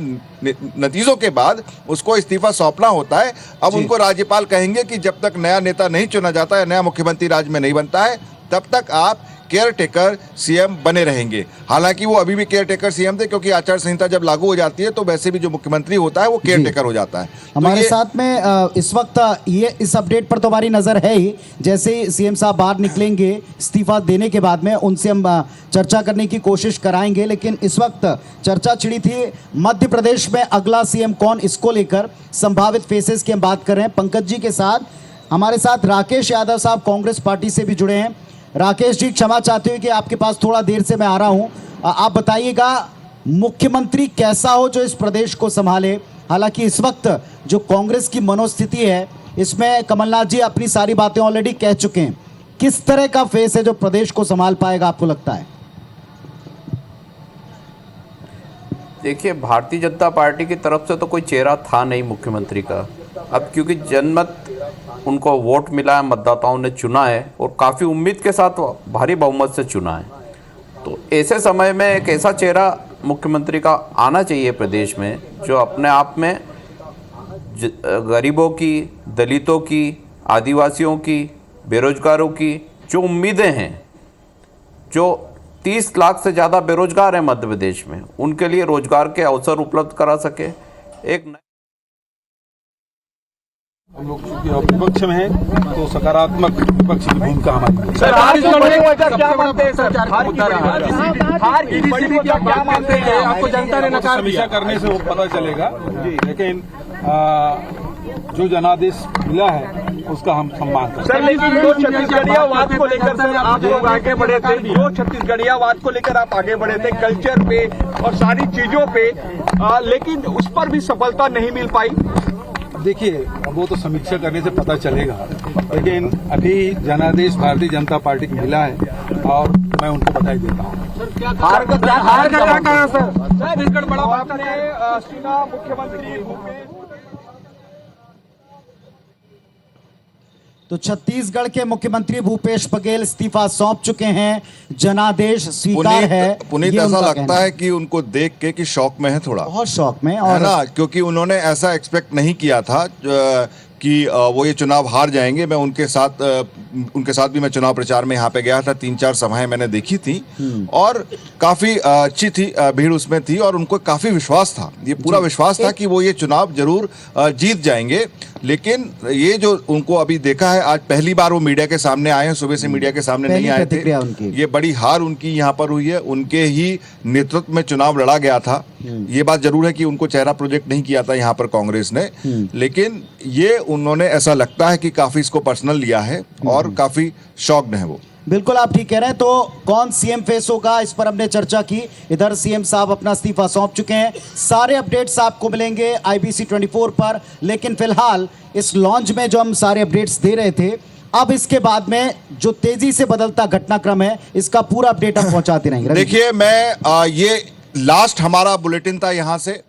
Speaker 5: नतीजों के बाद उसको इस्तीफा सौंपना होता है। अब उनको राज्यपाल कहेंगे कि जब तक नया नेता नहीं चुना जाता है, नया मुख्यमंत्री राज्य में नहीं बनता है, तब तक आप केयर टेकर सीएम बने रहेंगे। हालांकि वो अभी भी केयर टेकर सीएम थे, क्योंकि आचार संहिता जब लागू हो जाती है तो वैसे भी जो मुख्यमंत्री होता है वो केयर टेकर हो जाता है।
Speaker 4: हमारे साथ में इस वक्त ये इस अपडेट पर तो हमारी नजर है ही। जैसे ही सीएम साहब बाहर निकलेंगे इस्तीफा देने के बाद में, उनसे हम चर्चा करने की कोशिश कराएंगे। लेकिन इस वक्त चर्चा छिड़ी थी मध्य प्रदेश में अगला सीएम कौन, इसको लेकर संभावित फेसेस की हम बात कर रहे हैं पंकज जी के साथ। हमारे साथ राकेश यादव साहब कांग्रेस पार्टी से भी जुड़े हैं। राकेश जी, क्षमा चाहते हुए कि आपके पास थोड़ा देर से मैं आ रहा हूं। आप बताइएगा मुख्यमंत्री कैसा हो जो इस प्रदेश को संभाले। हालांकि इस वक्त जो कांग्रेस की मनोस्थिति है इसमें कमलनाथ जी अपनी सारी बातें ऑलरेडी कह चुके हैं। किस तरह का फेस है जो प्रदेश को संभाल पाएगा आपको लगता है?
Speaker 14: देखिए, भारतीय जनता पार्टी की तरफ से तो कोई चेहरा था नहीं मुख्यमंत्री का। अब क्योंकि जनमत उनको वोट मिला है, मतदाताओं ने चुना है और काफ़ी उम्मीद के साथ भारी बहुमत से चुना है, तो ऐसे समय में एक ऐसा चेहरा मुख्यमंत्री का आना चाहिए प्रदेश में जो अपने आप में गरीबों की, दलितों की, आदिवासियों की, बेरोजगारों की जो उम्मीदें हैं, जो 30 लाख से ज़्यादा बेरोजगार हैं मध्य प्रदेश में, उनके लिए रोजगार के अवसर उपलब्ध करा सके। एक
Speaker 15: हम लोग विपक्ष में हैं तो सकारात्मक विपक्ष की भूमिका हमारी। आपको जनता ने नकार समीक्षा करने से वो पता चलेगा, लेकिन जो जनादेश मिला है उसका हम सम्मान करते हैं।
Speaker 12: सर, लेकिन जो छत्तीसगढ़ियावाद को लेकर सर आप लोग आगे बढ़े थे, जो छत्तीसगढ़ियावाद को लेकर आप आगे बढ़े थे कल्चर पे और सारी चीजों पे, लेकिन उस पर भी सफलता नहीं मिल पाई।
Speaker 15: देखिए, वो तो समीक्षा करने से पता चलेगा, लेकिन अभी जनादेश भारतीय जनता पार्टी को मिला है और मैं उनको बधाई देता हूँ।
Speaker 12: हार का क्या सर? छत्तीसगढ़ बड़ा आपने सुना मुख्यमंत्री भूपेश।
Speaker 4: तो छत्तीसगढ़ के मुख्यमंत्री भूपेश बघेल इस्तीफा सौंप चुके हैं, जनादेश स्वीकार है।
Speaker 5: पुनीत ऐसा लगता है कि उनको देख के कि शौक में है, थोड़ा
Speaker 4: बहुत शौक में, और
Speaker 5: है ना, क्योंकि उन्होंने ऐसा एक्सपेक्ट नहीं किया था कि वो ये चुनाव हार जाएंगे। मैं उनके साथ भी मैं चुनाव प्रचार में यहाँ पे गया था, 3-4 सभाएं मैंने देखी थी और काफ़ी अच्छी थी, भीड़ उसमें थी और उनको काफ़ी विश्वास था, ये पूरा विश्वास था कि वो ये चुनाव जरूर जीत जाएंगे। लेकिन ये जो उनको अभी देखा है, आज पहली बार वो मीडिया के सामने आए हैं, सुबह से मीडिया के सामने नहीं आए थे। ये बड़ी हार उनकी यहाँ पर हुई है। उनके ही नेतृत्व में चुनाव लड़ा गया था। ये बात जरूर है कि उनको चेहरा प्रोजेक्ट नहीं किया था यहाँ पर कांग्रेस ने, लेकिन ये उन्होंने ऐसा लगता है कि काफी इसको पर्सनल लिया है और काफी शॉक्ड है वो।
Speaker 4: बिल्कुल आप ठीक कह रहे हैं। तो कौन सीएम फेस होगा इस पर हमने चर्चा की। इधर सीएम साहब अपना इस्तीफा सौंप चुके हैं। सारे अपडेट्स आपको मिलेंगे IBC 24 पर, लेकिन फिलहाल इस लॉन्च में जो हम सारे अपडेट्स दे रहे थे, अब इसके बाद में जो तेजी से बदलता घटनाक्रम है इसका पूरा अपडेट हम पहुंचाते रहेंगे।
Speaker 5: देखिए, मैं ये लास्ट हमारा बुलेटिन था यहाँ से।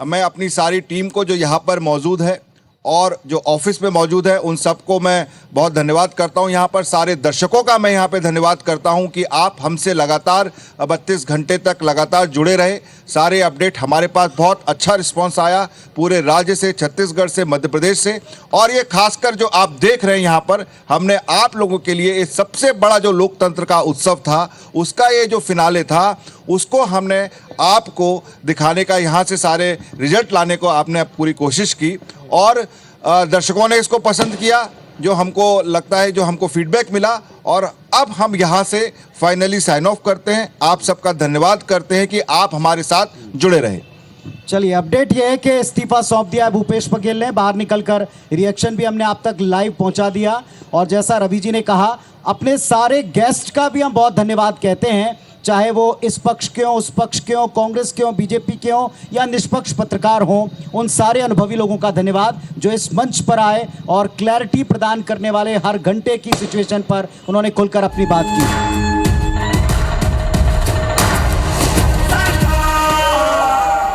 Speaker 5: मैं अपनी सारी टीम को जो यहाँ पर मौजूद है और जो ऑफिस में मौजूद है उन सबको मैं बहुत धन्यवाद करता हूं। यहाँ पर सारे दर्शकों का मैं यहाँ पे धन्यवाद करता हूं कि आप हमसे लगातार 32 घंटे तक लगातार जुड़े रहे। सारे अपडेट हमारे पास बहुत अच्छा रिस्पांस आया, पूरे राज्य से, छत्तीसगढ़ से, मध्य प्रदेश से, और ये खासकर जो आप देख रहे हैं यहाँ पर, हमने आप लोगों के लिए ये सबसे बड़ा जो लोकतंत्र का उत्सव था उसका ये जो फिनाले था उसको हमने आपको दिखाने का, यहाँ से सारे रिजल्ट लाने को आपने पूरी कोशिश की और दर्शकों ने इसको पसंद किया, जो हमको लगता है, जो हमको फीडबैक मिला, और अब हम यहाँ से फाइनली साइन ऑफ करते हैं। आप सबका धन्यवाद करते हैं कि आप हमारे साथ जुड़े रहे।
Speaker 4: चलिए, अपडेट यह है कि इस्तीफा सौंप दिया है भूपेश बघेल ने। बाहर निकलकर रिएक्शन भी हमने आप तक लाइव पहुंचा दिया, और जैसा रवि जी ने कहा, अपने सारे गेस्ट का भी हम बहुत धन्यवाद कहते हैं, चाहे वो इस पक्ष के हों, उस पक्ष के हों, कांग्रेस के हों, बीजेपी के हों या निष्पक्ष पत्रकार हों। उन सारे अनुभवी लोगों का धन्यवाद जो इस मंच पर आए और क्लैरिटी प्रदान करने वाले, हर घंटे की सिचुएशन पर उन्होंने खुलकर अपनी बात की।